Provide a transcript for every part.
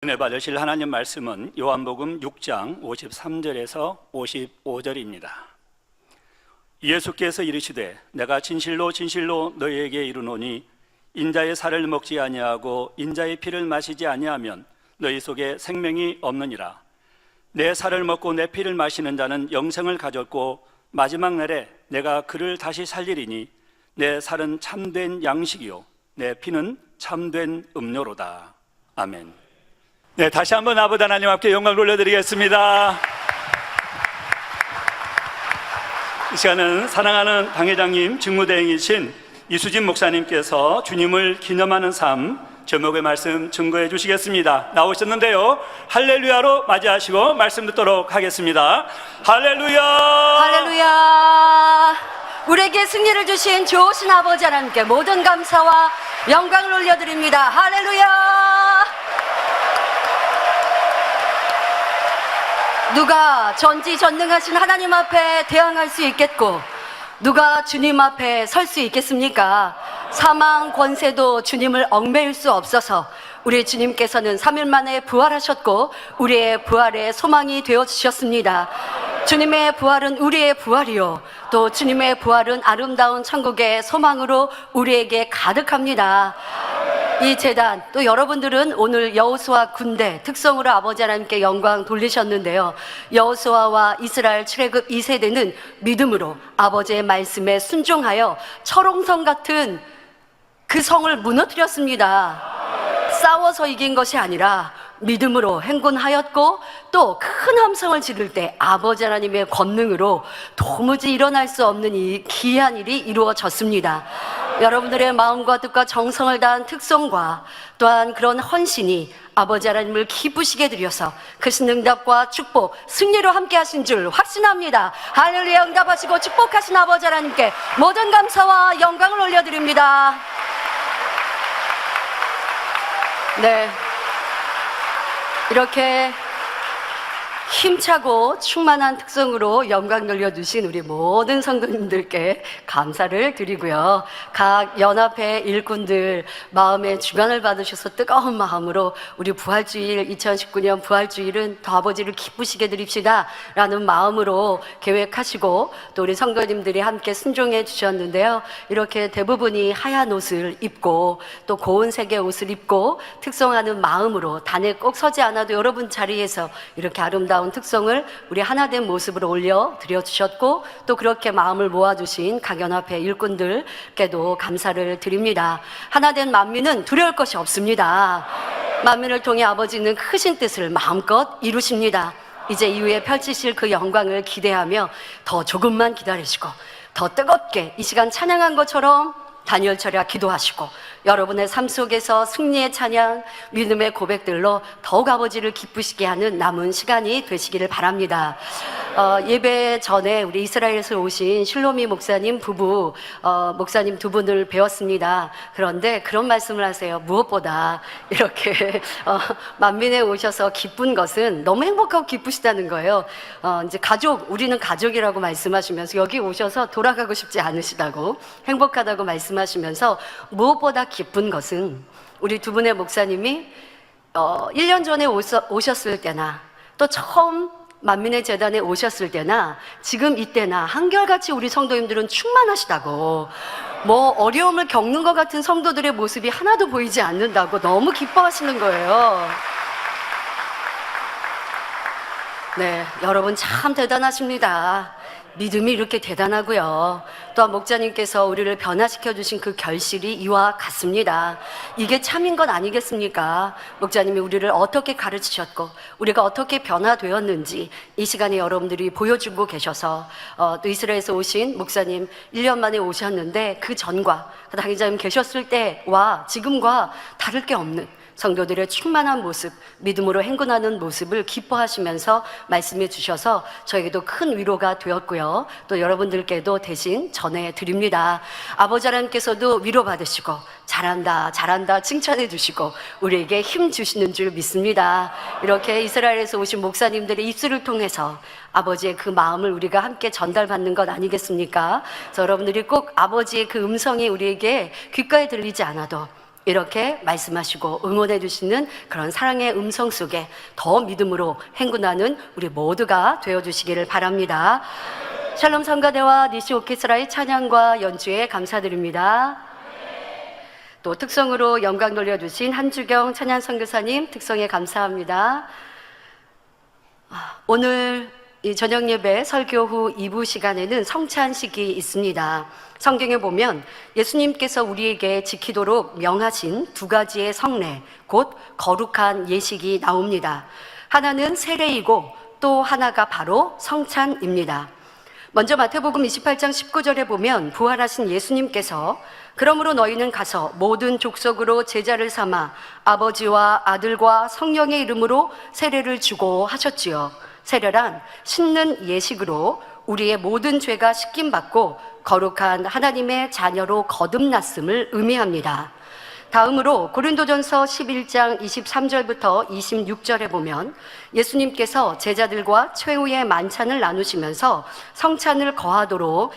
은혜 받으실 하나님 말씀은 요한복음 6장 53절에서 55절입니다. 예수께서 이르시되 내가 진실로 진실로 너희에게 이르노니 인자의 살을 먹지 아니하고 인자의 피를 마시지 아니하면 너희 속에 생명이 없느니라. 내 살을 먹고 내 피를 마시는 자는 영생을 가졌고 마지막 날에 내가 그를 다시 살리리니 내 살은 참된 양식이요 내 피는 참된 음료로다. 아멘. 네, 다시 한번 아버지 하나님 앞에 영광을 돌려드리겠습니다. 이 시간은 사랑하는 당회장님 직무대행이신 이수진 목사님께서 주님을 기념하는 삶 제목의 말씀 증거해 주시겠습니다. 나오셨는데요, 할렐루야로 맞이하시고 말씀 듣도록 하겠습니다. 할렐루야, 할렐루야. 우리에게 승리를 주신 좋으신 아버지 하나님께 모든 감사와 영광을 올려드립니다. 할렐루야. 누가 전지전능하신 하나님 앞에 대항할 수 있겠고 누가 주님 앞에 설 수 있겠습니까? 사망 권세도 주님을 얽매일 수 없어서 우리 주님께서는 3일 만에 부활하셨고 우리의 부활의 소망이 되어주셨습니다. 주님의 부활은 우리의 부활이요 또 주님의 부활은 아름다운 천국의 소망으로 우리에게 가득합니다. 이 제단, 또 여러분들은 오늘 여호수아 군대 특성으로 아버지 하나님께 영광 돌리셨는데요, 여호수아와 이스라엘 출애굽 2세대는 믿음으로 아버지의 말씀에 순종하여 철옹성 같은 그 성을 무너뜨렸습니다. 싸워서 이긴 것이 아니라 믿음으로 행군하였고 또 큰 함성을 지를 때 아버지 하나님의 권능으로 도무지 일어날 수 없는 이 기이한 일이 이루어졌습니다. 여러분들의 마음과 뜻과 정성을 다한 특성과 또한 그런 헌신이 아버지 하나님을 기쁘시게 드려서 크신 응답과 축복, 승리로 함께 하신 줄 확신합니다. 할렐루야. 응답하시고 축복하신 아버지 하나님께 모든 감사와 영광을 올려드립니다. 네, 이렇게 힘차고 충만한 특성으로 영광 돌려주신 우리 모든 성도님들께 감사를 드리고요, 각 연합회 일꾼들 마음의 주관을 받으셔서 뜨거운 마음으로 우리 부활주일 2019년 부활주일은 더 아버지를 기쁘시게 드립시다 라는 마음으로 계획하시고 또 우리 성도님들이 함께 순종해 주셨는데요, 이렇게 대부분이 하얀 옷을 입고 또 고운색의 옷을 입고 특성하는 마음으로 단에 꼭 서지 않아도 여러분 자리에서 이렇게 아름다운 특성을 우리 하나된 모습으로 올려드려 주셨고 또 그렇게 마음을 모아주신 각 연합회 일꾼들께도 감사를 드립니다. 하나된 만민은 두려울 것이 없습니다. 만민을 통해 아버지는 크신 뜻을 마음껏 이루십니다. 이제 이후에 펼치실 그 영광을 기대하며 더 조금만 기다리시고 더 뜨겁게 이 시간 찬양한 것처럼 다니엘처럼 기도하시고 여러분의 삶 속에서 승리의 찬양, 믿음의 고백들로 더욱 아버지를 기쁘시게 하는 남은 시간이 되시기를 바랍니다. 예배 전에 우리 이스라엘에서 오신 실로미 목사님 부부, 목사님 두 분을 배웠습니다. 그런데 그런 말씀을 하세요. 무엇보다 이렇게 만민에 오셔서 기쁜 것은 너무 행복하고 기쁘시다는 거예요. 이제 가족, 우리는 가족이라고 말씀하시면서 여기 오셔서 돌아가고 싶지 않으시다고, 행복하다고 말씀하시면서 무엇보다 기쁜 것은 우리 두 분의 목사님이 1년 전에 오셨을 때나 또 처음 만민의 재단에 오셨을 때나 지금 이때나 한결같이 우리 성도님들은 충만하시다고, 뭐 어려움을 겪는 것 같은 성도들의 모습이 하나도 보이지 않는다고 너무 기뻐하시는 거예요. 네, 여러분 참 대단하십니다. 믿음이 이렇게 대단하고요, 또한 목자님께서 우리를 변화시켜 주신 그 결실이 이와 같습니다. 이게 참인 건 아니겠습니까? 목자님이 우리를 어떻게 가르치셨고 우리가 어떻게 변화되었는지 이 시간에 여러분들이 보여주고 계셔서 또 이스라엘에서 오신 목사님 1년 만에 오셨는데 그 전과 당회장님 계셨을 때와 지금과 다를 게 없는 성도들의 충만한 모습, 믿음으로 행군하는 모습을 기뻐하시면서 말씀해 주셔서 저에게도 큰 위로가 되었고요, 또 여러분들께도 대신 전해드립니다. 아버지 하나님께서도 위로받으시고 잘한다 잘한다 칭찬해 주시고 우리에게 힘 주시는 줄 믿습니다. 이렇게 이스라엘에서 오신 목사님들의 입술을 통해서 아버지의 그 마음을 우리가 함께 전달받는 것 아니겠습니까? 그래서 여러분들이 꼭 아버지의 그 음성이 우리에게 귓가에 들리지 않아도 이렇게 말씀하시고 응원해 주시는 그런 사랑의 음성 속에 더 믿음으로 행군하는 우리 모두가 되어주시기를 바랍니다. 샬롬 성가대와 니시 오케스트라의 찬양과 연주에 감사드립니다. 또 특성으로 영광 돌려주신 한주경 찬양 선교사님 특성에 감사합니다. 오늘 이 저녁 예배 설교 후 2부 시간에는 성찬식이 있습니다. 성경에 보면 예수님께서 우리에게 지키도록 명하신 두 가지의 성례, 곧 거룩한 예식이 나옵니다. 하나는 세례이고 또 하나가 바로 성찬입니다. 먼저 마태복음 28장 19절에 보면 부활하신 예수님께서 그러므로 너희는 가서 모든 족속으로 제자를 삼아 아버지와 아들과 성령의 이름으로 세례를 주고 하셨지요. 세례란 씻는 예식으로 우리의 모든 죄가 씻김받고 거룩한 하나님의 자녀로 거듭났음을 의미합니다. 다음으로 고린도전서 11장 23절부터 26절에 보면 예수님께서 제자들과 최후의 만찬을 나누시면서 성찬을 거하도록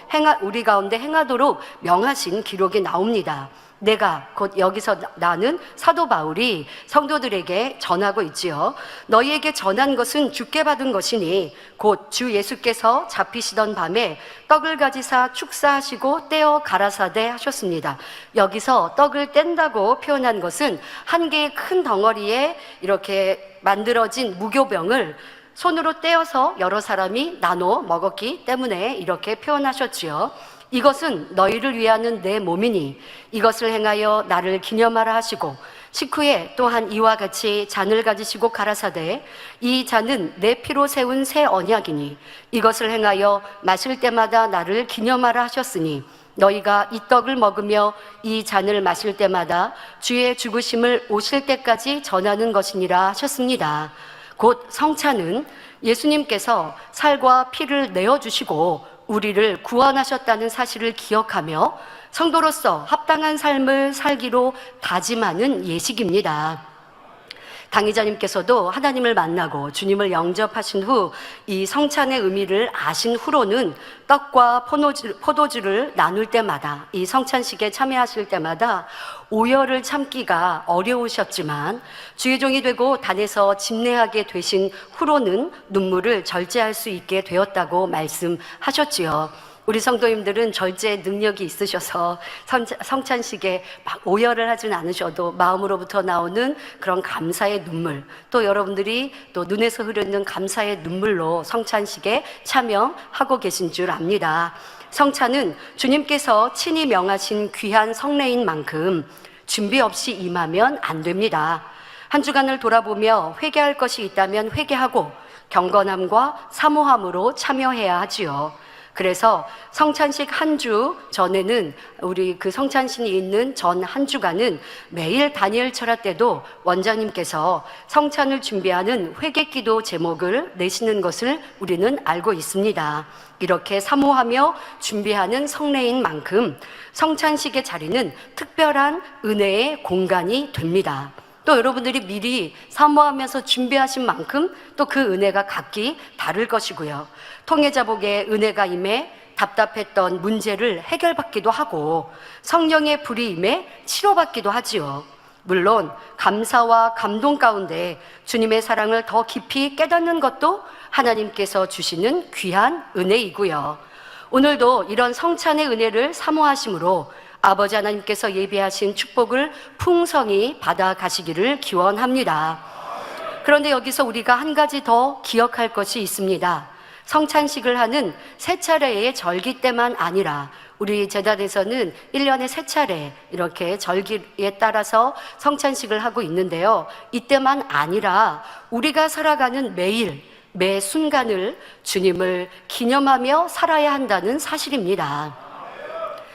우리 가운데 행하도록 명하신 기록이 나옵니다. 내가 곧 여기서 나는 사도 바울이 성도들에게 전하고 있지요. 너희에게 전한 것은 주께 받은 것이니 곧 주 예수께서 잡히시던 밤에 떡을 가지사 축사하시고 떼어 가라사대 하셨습니다. 여기서 떡을 뗀다고 표현한 것은 한 개의 큰 덩어리에 이렇게 만들어진 무교병을 손으로 떼어서 여러 사람이 나눠 먹었기 때문에 이렇게 표현하셨지요. 이것은 너희를 위하는 내 몸이니 이것을 행하여 나를 기념하라 하시고 식후에 또한 이와 같이 잔을 가지시고 가라사대 이 잔은 내 피로 세운 새 언약이니 이것을 행하여 마실 때마다 나를 기념하라 하셨으니 너희가 이 떡을 먹으며 이 잔을 마실 때마다 주의 죽으심을 오실 때까지 전하는 것이니라 하셨습니다. 곧 성찬은 예수님께서 살과 피를 내어주시고 우리를 구원하셨다는 사실을 기억하며 성도로서 합당한 삶을 살기로 다짐하는 예식입니다. 당의자님께서도 하나님을 만나고 주님을 영접하신 후 이 성찬의 의미를 아신 후로는 떡과 포도주를 나눌 때마다 이 성찬식에 참여하실 때마다 오열을 참기가 어려우셨지만 주의 종이 되고 단에서 집례하게 되신 후로는 눈물을 절제할 수 있게 되었다고 말씀하셨지요. 우리 성도님들은 절제 능력이 있으셔서 성찬식에 막 오열을 하진 않으셔도 마음으로부터 나오는 그런 감사의 눈물, 또 여러분들이 또 눈에서 흐르는 감사의 눈물로 성찬식에 참여하고 계신 줄 압니다. 성찬은 주님께서 친히 명하신 귀한 성례인 만큼 준비 없이 임하면 안 됩니다. 한 주간을 돌아보며 회개할 것이 있다면 회개하고 경건함과 사모함으로 참여해야 하지요. 그래서 성찬식 한 주 전에는 우리 그 성찬식이 있는 전 한 주간은 매일 다니엘 철야 때도 원장님께서 성찬을 준비하는 회개기도 제목을 내시는 것을 우리는 알고 있습니다. 이렇게 사모하며 준비하는 성례인 만큼 성찬식의 자리는 특별한 은혜의 공간이 됩니다. 또 여러분들이 미리 사모하면서 준비하신 만큼 또 그 은혜가 각기 다를 것이고요. 통해자복에 은혜가 임해 답답했던 문제를 해결받기도 하고 성령의 불이 임해 치료받기도 하지요. 물론 감사와 감동 가운데 주님의 사랑을 더 깊이 깨닫는 것도 하나님께서 주시는 귀한 은혜이고요. 오늘도 이런 성찬의 은혜를 사모하심으로 아버지 하나님께서 예비하신 축복을 풍성히 받아가시기를 기원합니다. 그런데 여기서 우리가 한 가지 더 기억할 것이 있습니다. 성찬식을 하는 세 차례의 절기 때만 아니라 우리 제단에서는 1년에 세 차례 이렇게 절기에 따라서 성찬식을 하고 있는데요. 이때만 아니라 우리가 살아가는 매일 매 순간을 주님을 기념하며 살아야 한다는 사실입니다.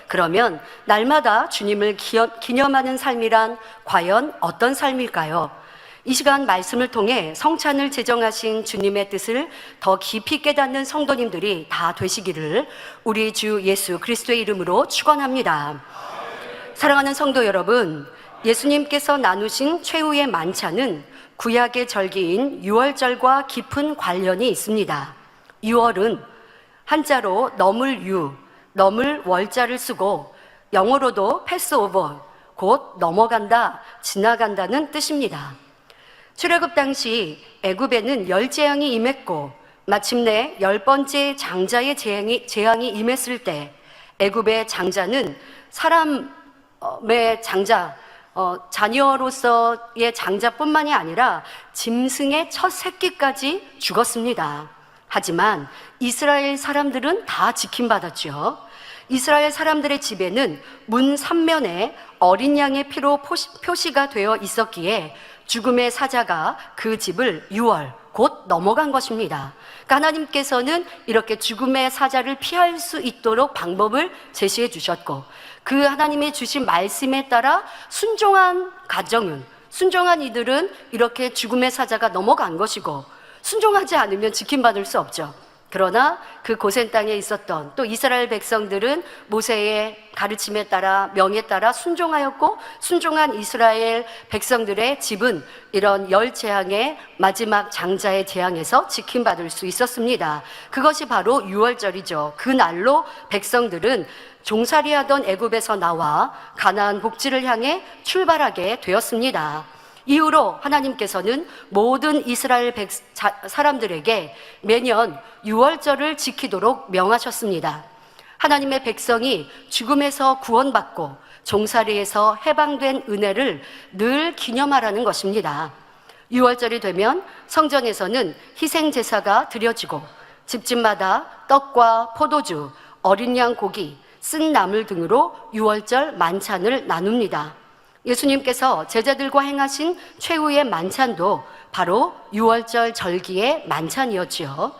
그러면 날마다 주님을 기념하는 삶이란 과연 어떤 삶일까요? 이 시간 말씀을 통해 성찬을 제정하신 주님의 뜻을 더 깊이 깨닫는 성도님들이 다 되시기를 우리 주 예수 그리스도의 이름으로 축원합니다. 사랑하는 성도 여러분, 예수님께서 나누신 최후의 만찬은 구약의 절기인 유월절과 깊은 관련이 있습니다. 유월은 한자로 넘을 월자를 쓰고 영어로도 패스오버, 곧 넘어간다, 지나간다는 뜻입니다. 출애굽 당시 애굽에는 열 재앙이 임했고 마침내 10번째 장자의 재앙이 임했을 때 애굽의 장자는 사람의 장자, 자녀로서의 장자뿐만이 아니라 짐승의 첫 새끼까지 죽었습니다. 하지만 이스라엘 사람들은 다 지킴받았죠. 이스라엘 사람들의 집에는 문 3면에 어린 양의 피로 표시가 되어 있었기에 죽음의 사자가 그 집을 6월 곧 넘어간 것입니다. 그러니까 하나님께서는 이렇게 죽음의 사자를 피할 수 있도록 방법을 제시해 주셨고, 그 하나님의 주신 말씀에 따라 순종한 가정은, 순종한 이들은 이렇게 죽음의 사자가 넘어간 것이고, 순종하지 않으면 지킴받을 수 없죠. 그러나 그 고센 땅에 있었던 또 이스라엘 백성들은 모세의 가르침에 따라, 명에 따라 순종하였고, 순종한 이스라엘 백성들의 집은 이런 열 재앙의 마지막 장자의 재앙에서 지킴받을 수 있었습니다. 그것이 바로 유월절이죠. 그 날로 백성들은 종살이하던 애굽에서 나와 가나안 복지를 향해 출발하게 되었습니다. 이후로 하나님께서는 모든 이스라엘 사람들에게 매년 유월절을 지키도록 명하셨습니다. 하나님의 백성이 죽음에서 구원받고 종살이에서 해방된 은혜를 늘 기념하라는 것입니다. 유월절이 되면 성전에서는 희생제사가 드려지고 집집마다 떡과 포도주, 어린 양 고기, 쓴 나물 등으로 유월절 만찬을 나눕니다. 예수님께서 제자들과 행하신 최후의 만찬도 바로 유월절 절기의 만찬이었지요.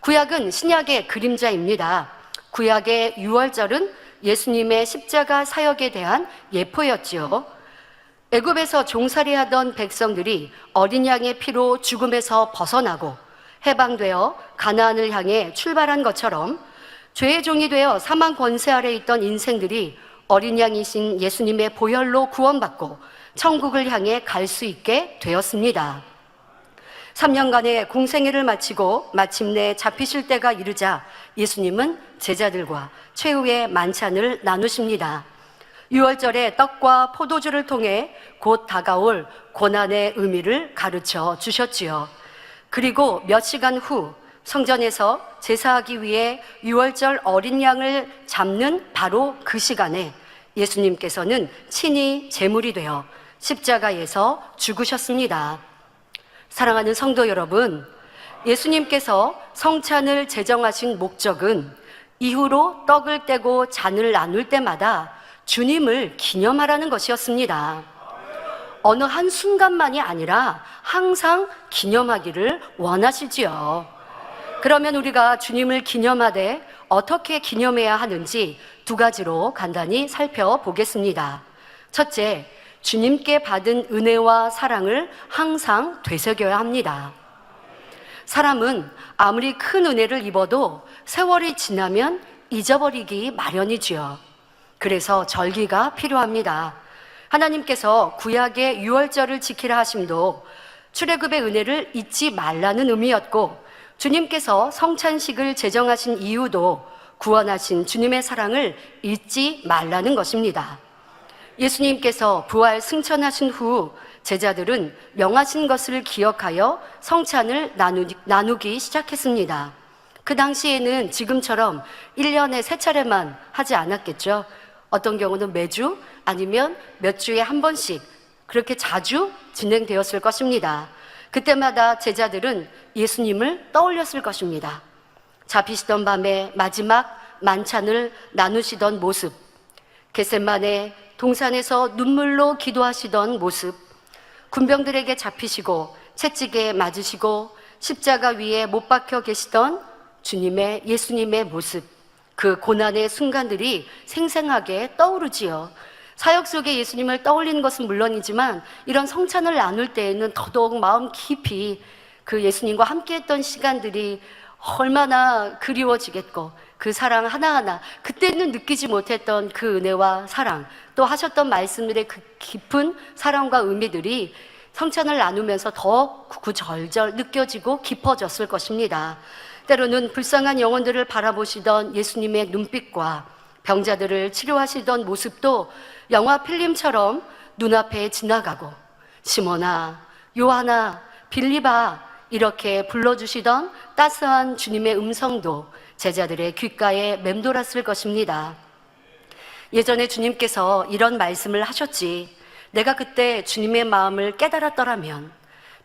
구약은 신약의 그림자입니다. 구약의 유월절은 예수님의 십자가 사역에 대한 예표였지요. 애굽에서 종살이하던 백성들이 어린 양의 피로 죽음에서 벗어나고 해방되어 가나안을 향해 출발한 것처럼 죄의 종이 되어 사망 권세 아래 있던 인생들이 어린 양이신 예수님의 보혈로 구원받고 천국을 향해 갈 수 있게 되었습니다. 3년간의 공생애를 마치고 마침내 잡히실 때가 이르자 예수님은 제자들과 최후의 만찬을 나누십니다. 유월절에 떡과 포도주를 통해 곧 다가올 고난의 의미를 가르쳐 주셨지요. 그리고 몇 시간 후 성전에서 제사하기 위해 유월절 어린 양을 잡는 바로 그 시간에 예수님께서는 친히 제물이 되어 십자가에서 죽으셨습니다. 사랑하는 성도 여러분, 예수님께서 성찬을 제정하신 목적은 이후로 떡을 떼고 잔을 나눌 때마다 주님을 기념하라는 것이었습니다. 어느 한순간만이 아니라 항상 기념하기를 원하시지요. 그러면 우리가 주님을 기념하되 어떻게 기념해야 하는지 두 가지로 간단히 살펴보겠습니다. 첫째, 주님께 받은 은혜와 사랑을 항상 되새겨야 합니다. 사람은 아무리 큰 은혜를 입어도 세월이 지나면 잊어버리기 마련이지요. 그래서 절기가 필요합니다. 하나님께서 구약의 유월절을 지키라 하심도 출애굽의 은혜를 잊지 말라는 의미였고, 주님께서 성찬식을 제정하신 이유도 구원하신 주님의 사랑을 잊지 말라는 것입니다. 예수님께서 부활 승천하신 후 제자들은 명하신 것을 기억하여 성찬을 나누기 시작했습니다. 그 당시에는 지금처럼 1년에 3차례만 하지 않았겠죠. 어떤 경우는 매주 아니면 몇 주에 한 번씩 그렇게 자주 진행되었을 것입니다. 그때마다 제자들은 예수님을 떠올렸을 것입니다. 잡히시던 밤에 마지막 만찬을 나누시던 모습, 겟세마네 동산에서 눈물로 기도하시던 모습, 군병들에게 잡히시고 채찍에 맞으시고 십자가 위에 못 박혀 계시던 예수님의 모습, 그 고난의 순간들이 생생하게 떠오르지요. 사역 속에 예수님을 떠올리는 것은 물론이지만 이런 성찬을 나눌 때에는 더더욱 마음 깊이 그 예수님과 함께했던 시간들이 얼마나 그리워지겠고, 그 사랑 하나하나, 그때는 느끼지 못했던 그 은혜와 사랑, 또 하셨던 말씀들의 그 깊은 사랑과 의미들이 성찬을 나누면서 더 구절절 느껴지고 깊어졌을 것입니다. 때로는 불쌍한 영혼들을 바라보시던 예수님의 눈빛과 병자들을 치료하시던 모습도 영화 필름처럼 눈앞에 지나가고 시몬아, 요한아, 빌립아 이렇게 불러주시던 따스한 주님의 음성도 제자들의 귓가에 맴돌았을 것입니다. 예전에 주님께서 이런 말씀을 하셨지. 내가 그때 주님의 마음을 깨달았더라면,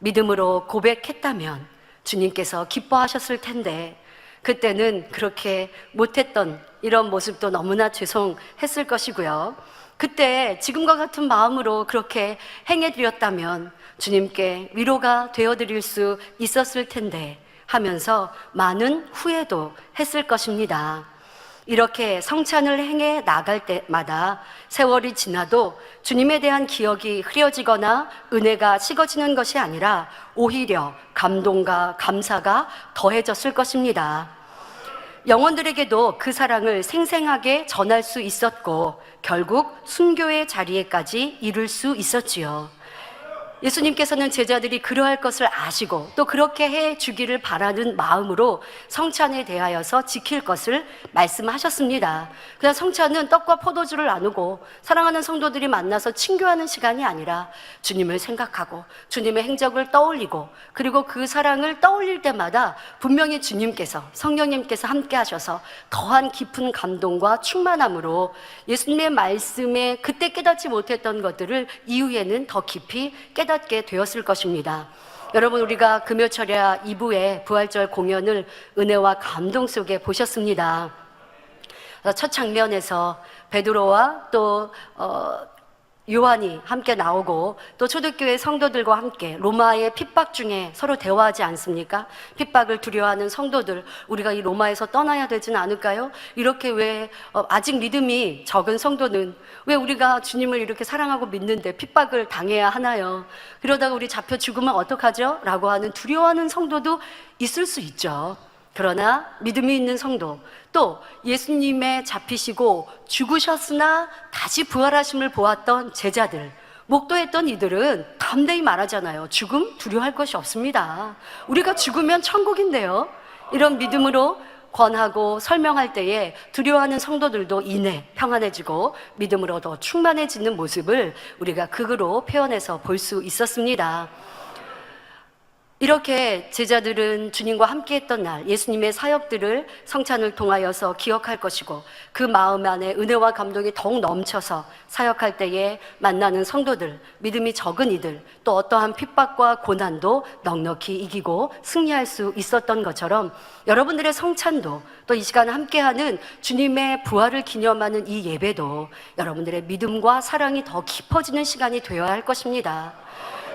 믿음으로 고백했다면 주님께서 기뻐하셨을 텐데 그때는 그렇게 못했던 이런 모습도 너무나 죄송했을 것이고요. 그때 지금과 같은 마음으로 그렇게 행해드렸다면 주님께 위로가 되어드릴 수 있었을 텐데 하면서 많은 후회도 했을 것입니다. 이렇게 성찬을 행해 나갈 때마다 세월이 지나도 주님에 대한 기억이 흐려지거나 은혜가 식어지는 것이 아니라 오히려 감동과 감사가 더해졌을 것입니다. 영혼들에게도 그 사랑을 생생하게 전할 수 있었고 결국 순교의 자리에까지 이룰 수 있었지요. 예수님께서는 제자들이 그러할 것을 아시고 또 그렇게 해 주기를 바라는 마음으로 성찬에 대하여서 지킬 것을 말씀하셨습니다. 그냥 성찬은 떡과 포도주를 나누고 사랑하는 성도들이 만나서 친교하는 시간이 아니라 주님을 생각하고 주님의 행적을 떠올리고 그리고 그 사랑을 떠올릴 때마다 분명히 주님께서 성령님께서 함께 하셔서 더한 깊은 감동과 충만함으로 예수님의 말씀에 그때 깨닫지 못했던 것들을 이후에는 더 깊이 깨닫게 되었을 것입니다. 여러분, 우리가 금요철야 2부의 부활절 공연을 은혜와 감동 속에 보셨습니다. 첫 장면에서 베드로와 또 요한이 함께 나오고 또 초대교회 성도들과 함께 로마의 핍박 중에 서로 대화하지 않습니까? 핍박을 두려워하는 성도들, 우리가 이 로마에서 떠나야 되지는 않을까요? 이렇게 왜 아직 믿음이 적은 성도는 왜 우리가 주님을 이렇게 사랑하고 믿는데 핍박을 당해야 하나요? 그러다가 우리 잡혀 죽으면 어떡하죠? 라고 하는 두려워하는 성도도 있을 수 있죠. 그러나 믿음이 있는 성도, 또 예수님의 잡히시고 죽으셨으나 다시 부활하심을 보았던 제자들, 목도했던 이들은 담대히 말하잖아요. 죽음 두려워할 것이 없습니다. 우리가 죽으면 천국인데요. 이런 믿음으로 권하고 설명할 때에 두려워하는 성도들도 이내 평안해지고 믿음으로 더 충만해지는 모습을 우리가 극으로 표현해서 볼 수 있었습니다. 이렇게 제자들은 주님과 함께했던 날 예수님의 사역들을 성찬을 통하여서 기억할 것이고 그 마음 안에 은혜와 감동이 더욱 넘쳐서 사역할 때에 만나는 성도들, 믿음이 적은 이들, 또 어떠한 핍박과 고난도 넉넉히 이기고 승리할 수 있었던 것처럼 여러분들의 성찬도 또 이 시간 함께하는 주님의 부활을 기념하는 이 예배도 여러분들의 믿음과 사랑이 더 깊어지는 시간이 되어야 할 것입니다.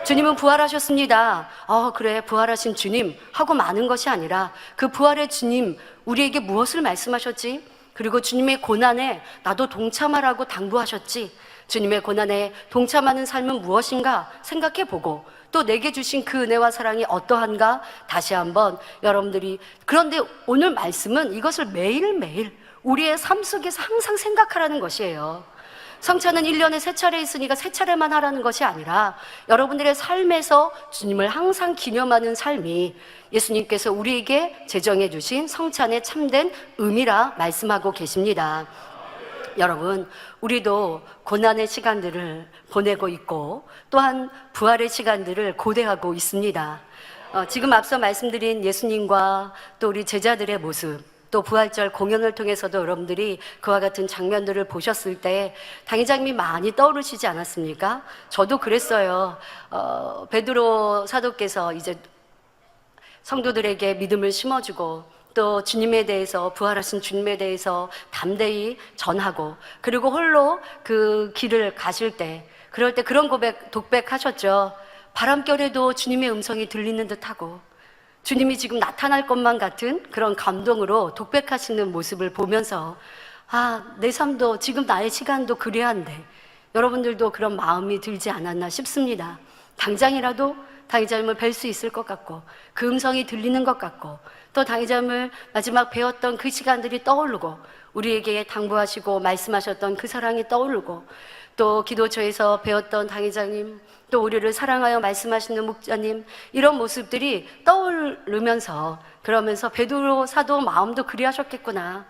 주님은 부활하셨습니다. 그래, 부활하신 주님 하고 마는 것이 아니라 그 부활의 주님 우리에게 무엇을 말씀하셨지? 그리고 주님의 고난에 나도 동참하라고 당부하셨지? 주님의 고난에 동참하는 삶은 무엇인가 생각해보고 또 내게 주신 그 은혜와 사랑이 어떠한가 다시 한번 여러분들이, 그런데 오늘 말씀은 이것을 매일매일 우리의 삶 속에서 항상 생각하라는 것이에요. 성찬은 1년에 3차례 있으니까 3차례만 하라는 것이 아니라 여러분들의 삶에서 주님을 항상 기념하는 삶이 예수님께서 우리에게 제정해 주신 성찬의 참된 의미라 말씀하고 계십니다. 여러분, 우리도 고난의 시간들을 보내고 있고 또한 부활의 시간들을 고대하고 있습니다. 지금 앞서 말씀드린 예수님과 또 우리 제자들의 모습, 또 부활절 공연을 통해서도 여러분들이 그와 같은 장면들을 보셨을 때 당회장님이 많이 떠오르시지 않았습니까? 저도 그랬어요. 베드로 사도께서 이제 성도들에게 믿음을 심어주고 또 주님에 대해서, 부활하신 주님에 대해서 담대히 전하고 그리고 홀로 그 길을 가실 때, 그럴 때 그런 독백하셨죠. 바람결에도 주님의 음성이 들리는 듯하고 주님이 지금 나타날 것만 같은 그런 감동으로 독백하시는 모습을 보면서 내 삶도 지금 나의 시간도 그래한데 여러분들도 그런 마음이 들지 않았나 싶습니다. 당장이라도 당회장님을 뵐 수 있을 것 같고 그 음성이 들리는 것 같고 또 당회장님을 마지막 배웠던 그 시간들이 떠오르고 우리에게 당부하시고 말씀하셨던 그 사랑이 떠오르고 또 기도처에서 배웠던 당회장님, 또 우리를 사랑하여 말씀하시는 목자님, 이런 모습들이 떠오르면서 그러면서 베드로 사도 마음도 그리하셨겠구나.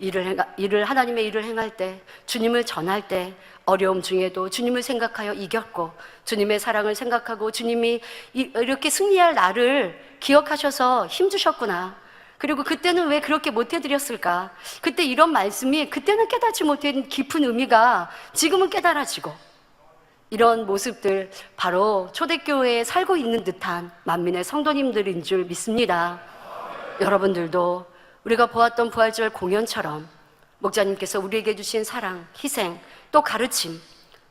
하나님의 일을 행할 때, 주님을 전할 때 어려움 중에도 주님을 생각하여 이겼고, 주님의 사랑을 생각하고 주님이 이렇게 승리할 나를 기억하셔서 힘주셨구나. 그리고 그때는 왜 그렇게 못해드렸을까? 그때 이런 말씀이 그때는 깨닫지 못한 깊은 의미가 지금은 깨달아지고, 이런 모습들 바로 초대교회에 살고 있는 듯한 만민의 성도님들인 줄 믿습니다. 여러분들도 우리가 보았던 부활절 공연처럼 목자님께서 우리에게 주신 사랑, 희생, 또 가르침,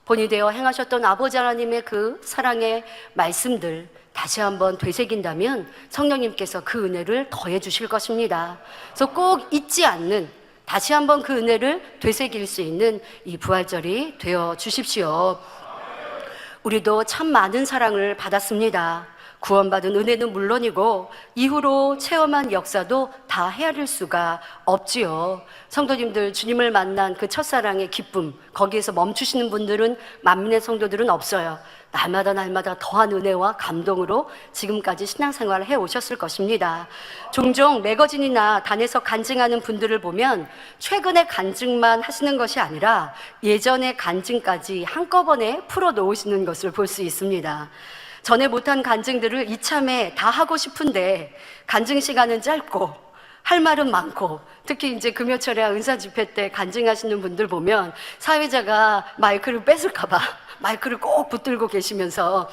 본이 되어 행하셨던 아버지 하나님의 그 사랑의 말씀들 다시 한번 되새긴다면 성령님께서 그 은혜를 더해 주실 것입니다. 그래서 꼭 잊지 않는, 다시 한번 그 은혜를 되새길 수 있는 이 부활절이 되어 주십시오. 우리도 참 많은 사랑을 받았습니다. 구원받은 은혜는 물론이고 이후로 체험한 역사도 다 헤아릴 수가 없지요. 성도님들, 주님을 만난 그 첫사랑의 기쁨, 거기에서 멈추시는 분들은, 만민의 성도들은 없어요. 날마다 더한 은혜와 감동으로 지금까지 신앙생활을 해오셨을 것입니다. 종종 매거진이나 단에서 간증하는 분들을 보면 최근의 간증만 하시는 것이 아니라 예전의 간증까지 한꺼번에 풀어놓으시는 것을 볼 수 있습니다. 전에 못한 간증들을 이참에 다 하고 싶은데 간증 시간은 짧고 할 말은 많고, 특히 이제 금요철에 은사 집회 때 간증하시는 분들 보면 사회자가 마이크를 뺏을까봐 마이크를 꼭 붙들고 계시면서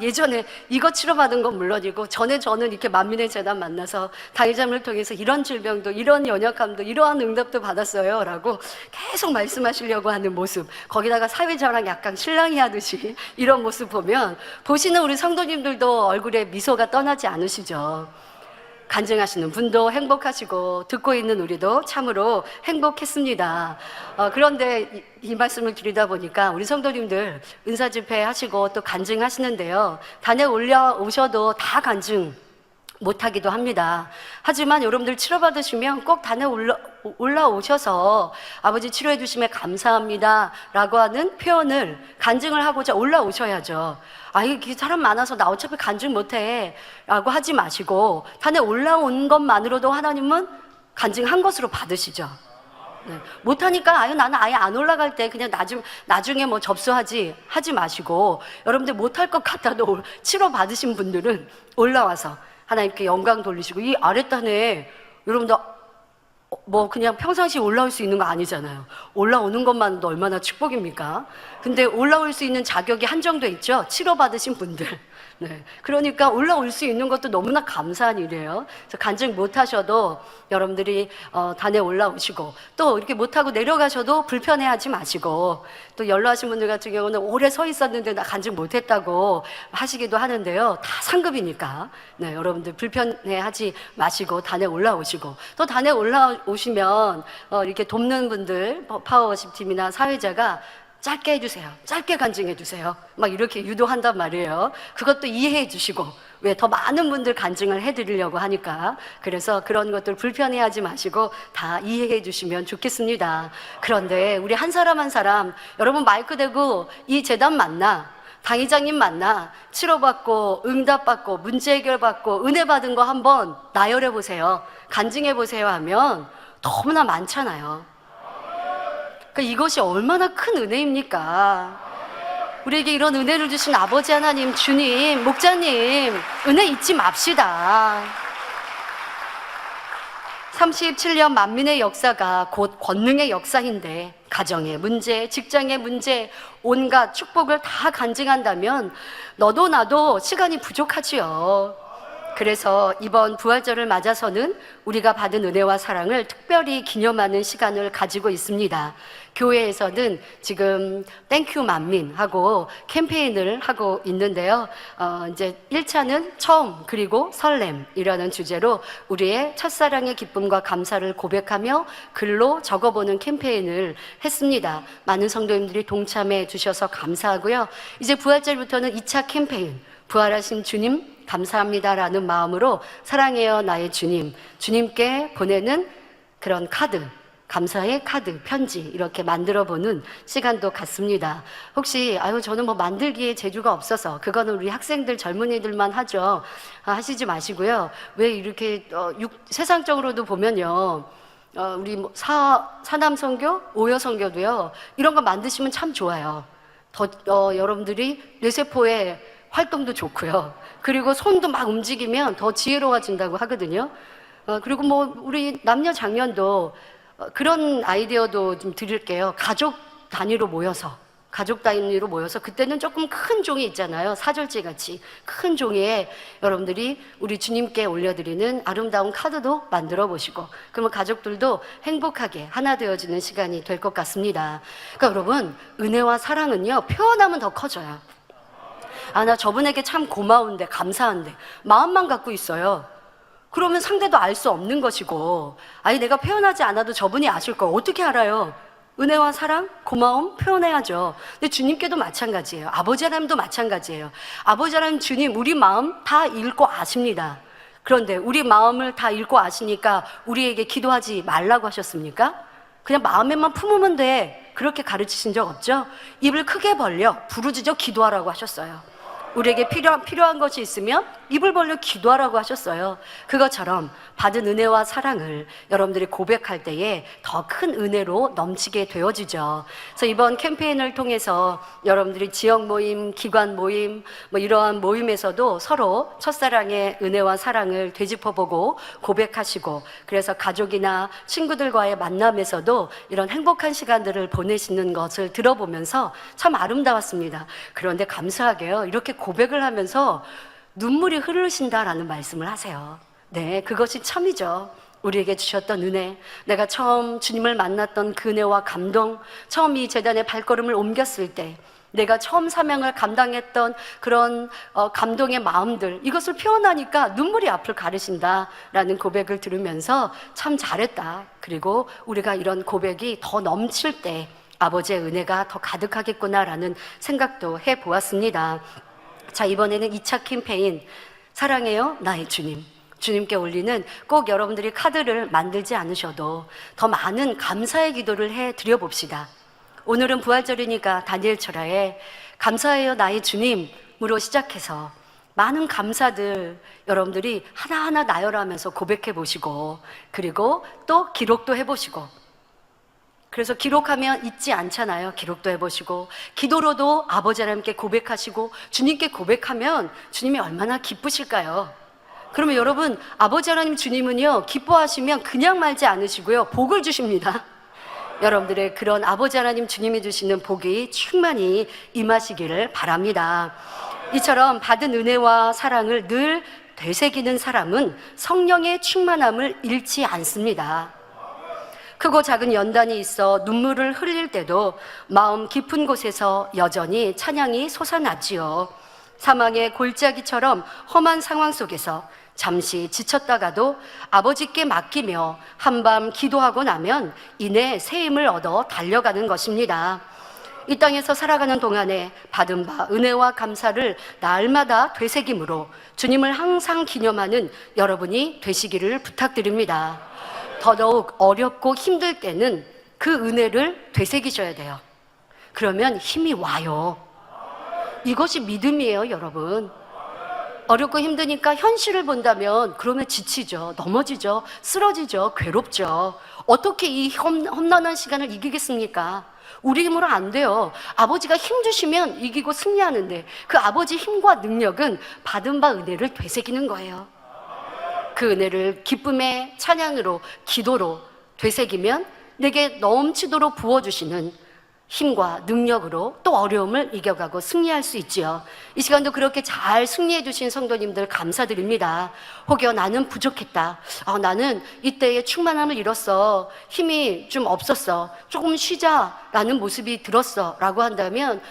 예전에 이거 치료받은 건 물론이고 전에 저는 이렇게 만민의 재단 만나서 당의자를 통해서 이런 질병도, 이런 연약함도, 이러한 응답도 받았어요 라고 계속 말씀하시려고 하는 모습, 거기다가 사회자랑 약간 실랑이 하듯이 이런 모습 보면 보시는 우리 성도님들도 얼굴에 미소가 떠나지 않으시죠. 간증하시는 분도 행복하시고 듣고 있는 우리도 참으로 행복했습니다. 그런데 이 말씀을 드리다 보니까 우리 성도님들 은사 집회 하시고 또 간증하시는데요, 단에 올라오셔도 다 간증 못하기도 합니다. 하지만 여러분들 치료받으시면 꼭 단에 올라오셔서 아버지 치료해 주심에 감사합니다 라고 하는 표현을, 간증을 하고자 올라오셔야죠. 이게 사람 많아서 나 어차피 간증 못해 라고 하지 마시고 단에 올라온 것만으로도 하나님은 간증한 것으로 받으시죠. 네. 못하니까 나는 아예 안 올라갈 때 그냥 나중에 뭐 접수하지 하지 마시고, 여러분들 못할 것 같아도 치료 받으신 분들은 올라와서 하나님께 영광 돌리시고, 이 아랫단에 여러분들 뭐 그냥 평상시에 올라올 수 있는 거 아니잖아요. 올라오는 것만도 얼마나 축복입니까? 근데 올라올 수 있는 자격이 한정돼 있죠. 치료받으신 분들. 네. 그러니까 올라올 수 있는 것도 너무나 감사한 일이에요. 그래서 간증 못하셔도 여러분들이 단에 올라오시고, 또 이렇게 못하고 내려가셔도 불편해하지 마시고, 또 연로하신 분들 같은 경우는 오래 서 있었는데 나 간증 못했다고 하시기도 하는데요, 다 상급이니까 네, 여러분들 불편해하지 마시고 단에 올라오시고, 또 단에 올라오시면 이렇게 돕는 분들, 파워워십 팀이나 사회자가 짧게 해주세요, 짧게 간증해 주세요, 막 이렇게 유도한단 말이에요. 그것도 이해해 주시고, 왜 더 많은 분들 간증을 해드리려고 하니까. 그래서 그런 것들 불편해하지 마시고 다 이해해 주시면 좋겠습니다. 그런데 우리 한 사람 한 사람, 여러분 마이크 대고 이 재단 만나, 당의장님 만나 치료받고 응답받고 문제 해결받고 은혜 받은 거 한번 나열해 보세요, 간증해 보세요 하면 너무나 많잖아요. 이것이 얼마나 큰 은혜입니까? 우리에게 이런 은혜를 주신 아버지 하나님, 주님, 목자님, 은혜 잊지 맙시다. 37년 만민의 역사가 곧 권능의 역사인데, 가정의 문제, 직장의 문제, 온갖 축복을 다 간증한다면 너도 나도 시간이 부족하지요. 그래서 이번 부활절을 맞아서는 우리가 받은 은혜와 사랑을 특별히 기념하는 시간을 가지고 있습니다. 교회에서는 지금 땡큐 만민하고 캠페인을 하고 있는데요. 이제 1차는 처음 그리고 설렘이라는 주제로 우리의 첫사랑의 기쁨과 감사를 고백하며 글로 적어보는 캠페인을 했습니다. 많은 성도님들이 동참해 주셔서 감사하고요. 이제 부활절부터는 2차 캠페인, 부활하신 주님 감사합니다라는 마음으로 사랑해요 나의 주님, 주님께 보내는 그런 카드, 감사의 카드, 편지 이렇게 만들어보는 시간도 갖습니다. 혹시 저는 뭐 만들기에 재주가 없어서 그거는 우리 학생들, 젊은이들만 하죠 하시지 마시고요. 왜 이렇게 세상적으로도 보면요, 우리 뭐 사남선교, 오여선교도요. 이런 거 만드시면 참 좋아요. 여러분들이 뇌세포의 활동도 좋고요. 그리고 손도 막 움직이면 더 지혜로워진다고 하거든요. 그리고 뭐 우리 남녀 장년도 그런 아이디어도 좀 드릴게요. 가족 단위로 모여서 그때는 조금 큰 종이 있잖아요. 사절지 같이 큰 종이에 여러분들이 우리 주님께 올려드리는 아름다운 카드도 만들어 보시고, 그러면 가족들도 행복하게 하나 되어지는 시간이 될 것 같습니다. 그러니까 여러분, 은혜와 사랑은요, 표현하면 더 커져요. 나 저분에게 참 고마운데, 감사한데 마음만 갖고 있어요. 그러면 상대도 알 수 없는 것이고, 내가 표현하지 않아도 저분이 아실 걸 어떻게 알아요? 은혜와 사랑, 고마움 표현해야죠. 근데 주님께도 마찬가지예요. 아버지 하나님도 마찬가지예요. 아버지 하나님, 주님, 우리 마음 다 읽고 아십니다. 그런데 우리 마음을 다 읽고 아시니까 우리에게 기도하지 말라고 하셨습니까? 그냥 마음에만 품으면 돼, 그렇게 가르치신 적 없죠? 입을 크게 벌려 부르짖어 기도하라고 하셨어요. 우리에게 필요한 것이 있으면 입을 벌려 기도하라고 하셨어요. 그것처럼 받은 은혜와 사랑을 여러분들이 고백할 때에 더 큰 은혜로 넘치게 되어지죠. 그래서 이번 캠페인을 통해서 여러분들이 지역 모임, 기관 모임, 뭐 이러한 모임에서도 서로 첫사랑의 은혜와 사랑을 되짚어보고 고백하시고, 그래서 가족이나 친구들과의 만남에서도 이런 행복한 시간들을 보내시는 것을 들어보면서 참 아름다웠습니다. 그런데 감사하게요, 이렇게 고백을 하면서 눈물이 흐르신다라는 말씀을 하세요. 네, 그것이 참이죠. 우리에게 주셨던 은혜, 내가 처음 주님을 만났던 그 은혜와 감동, 처음 이 제단에 발걸음을 옮겼을 때 내가 처음 사명을 감당했던 그런 감동의 마음들, 이것을 표현하니까 눈물이 앞을 가르신다라는 고백을 들으면서 참 잘했다. 그리고 우리가 이런 고백이 더 넘칠 때 아버지의 은혜가 더 가득하겠구나라는 생각도 해보았습니다. 자, 이번에는 2차 캠페인 사랑해요 나의 주님, 주님께 올리는, 꼭 여러분들이 카드를 만들지 않으셔도 더 많은 감사의 기도를 해드려 봅시다. 오늘은 부활절이니까 다니엘 철야에 감사해요 나의 주님으로 시작해서 많은 감사들 여러분들이 하나하나 나열하면서 고백해 보시고, 그리고 또 기록도 해보시고, 그래서 기록하면 잊지 않잖아요. 기록도 해보시고, 기도로도 아버지 하나님께 고백하시고, 주님께 고백하면 주님이 얼마나 기쁘실까요? 그러면 여러분, 아버지 하나님 주님은요, 기뻐하시면 그냥 말지 않으시고요, 복을 주십니다. 여러분들의 그런 아버지 하나님 주님이 주시는 복이 충만히 임하시기를 바랍니다. 이처럼 받은 은혜와 사랑을 늘 되새기는 사람은 성령의 충만함을 잃지 않습니다. 크고 작은 연단이 있어 눈물을 흘릴 때도 마음 깊은 곳에서 여전히 찬양이 솟아나지요. 사망의 골짜기처럼 험한 상황 속에서 잠시 지쳤다가도 아버지께 맡기며 한밤 기도하고 나면 이내 새 힘을 얻어 달려가는 것입니다. 이 땅에서 살아가는 동안에 받은 바 은혜와 감사를 날마다 되새김으로 주님을 항상 기념하는 여러분이 되시기를 부탁드립니다. 더더욱 어렵고 힘들 때는 그 은혜를 되새기셔야 돼요. 그러면 힘이 와요. 이것이 믿음이에요, 여러분. 어렵고 힘드니까 현실을 본다면 그러면 지치죠, 넘어지죠, 쓰러지죠, 괴롭죠. 어떻게 이 험난한 시간을 이기겠습니까? 우리 힘으로 안 돼요. 아버지가 힘 주시면 이기고 승리하는데, 그 아버지 힘과 능력은 받은 바 은혜를 되새기는 거예요. 그 은혜를 기쁨의 찬양으로, 기도로 되새기면 내게 넘치도록 부어주시는 힘과 능력으로 또 어려움을 이겨가고 승리할 수 있지요. 이 시간도 그렇게 잘 승리해 주신 성도님들 감사드립니다. 혹여 나는 부족했다, 나는 이때의 충만함을 잃었어, 힘이 좀 없었어, 조금 쉬자라는 모습이 들었어 라고 한다면,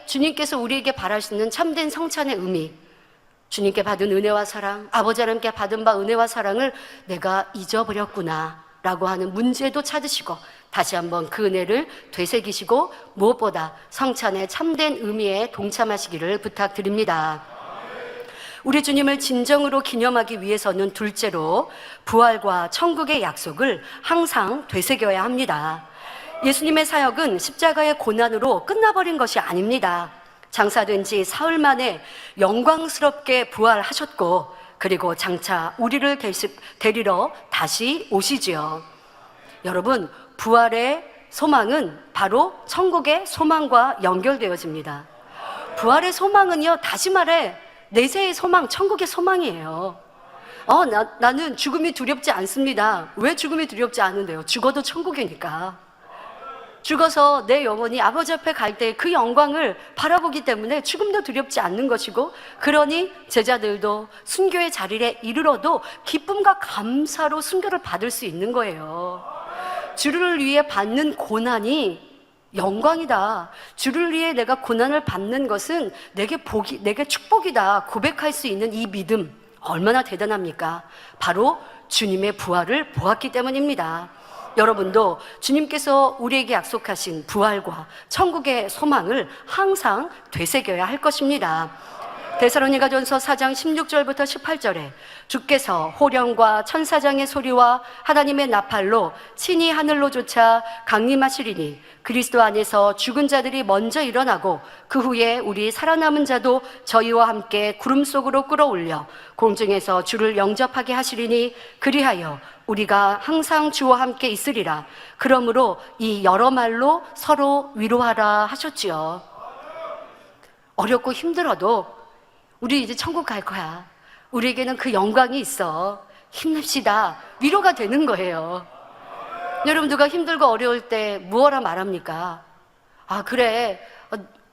주님께서 우리에게 바라시는 참된 성찬의 의미, 주님께 받은 은혜와 사랑, 아버지 하나님께 받은 바 은혜와 사랑을 내가 잊어버렸구나 라고 하는 문제도 찾으시고, 다시 한번 그 은혜를 되새기시고, 무엇보다 성찬의 참된 의미에 동참하시기를 부탁드립니다. 우리 주님을 진정으로 기념하기 위해서는 둘째로 부활과 천국의 약속을 항상 되새겨야 합니다. 예수님의 사역은 십자가의 고난으로 끝나버린 것이 아닙니다. 장사된 지 사흘 만에 영광스럽게 부활하셨고, 그리고 장차 우리를 데리러 다시 오시지요. 여러분, 부활의 소망은 바로 천국의 소망과 연결되어집니다. 부활의 소망은요, 다시 말해 내세의 소망, 천국의 소망이에요. 나는 죽음이 두렵지 않습니다. 왜 죽음이 두렵지 않은데요? 죽어도 천국이니까. 죽어서 내 영혼이 아버지 앞에 갈 때 그 영광을 바라보기 때문에 죽음도 두렵지 않는 것이고, 그러니 제자들도 순교의 자리에 이르러도 기쁨과 감사로 순교를 받을 수 있는 거예요. 주를 위해 받는 고난이 영광이다. 주를 위해 내가 고난을 받는 것은 내게 축복이다. 고백할 수 있는 이 믿음, 얼마나 대단합니까? 바로 주님의 부활을 보았기 때문입니다. 여러분도 주님께서 우리에게 약속하신 부활과 천국의 소망을 항상 되새겨야 할 것입니다. 데살로니가전서 4장 16절부터 18절에 주께서 호령과 천사장의 소리와 하나님의 나팔로 친히 하늘로 쫓아 강림하시리니 그리스도 안에서 죽은 자들이 먼저 일어나고 그 후에 우리 살아남은 자도 저희와 함께 구름 속으로 끌어올려 공중에서 주를 영접하게 하시리니 그리하여 우리가 항상 주와 함께 있으리라. 그러므로 이 여러 말로 서로 위로하라 하셨지요. 어렵고 힘들어도 우리 이제 천국 갈 거야. 우리에게는 그 영광이 있어. 힘냅시다. 위로가 되는 거예요. 여러분, 누가 힘들고 어려울 때 무엇라 말합니까? 그래.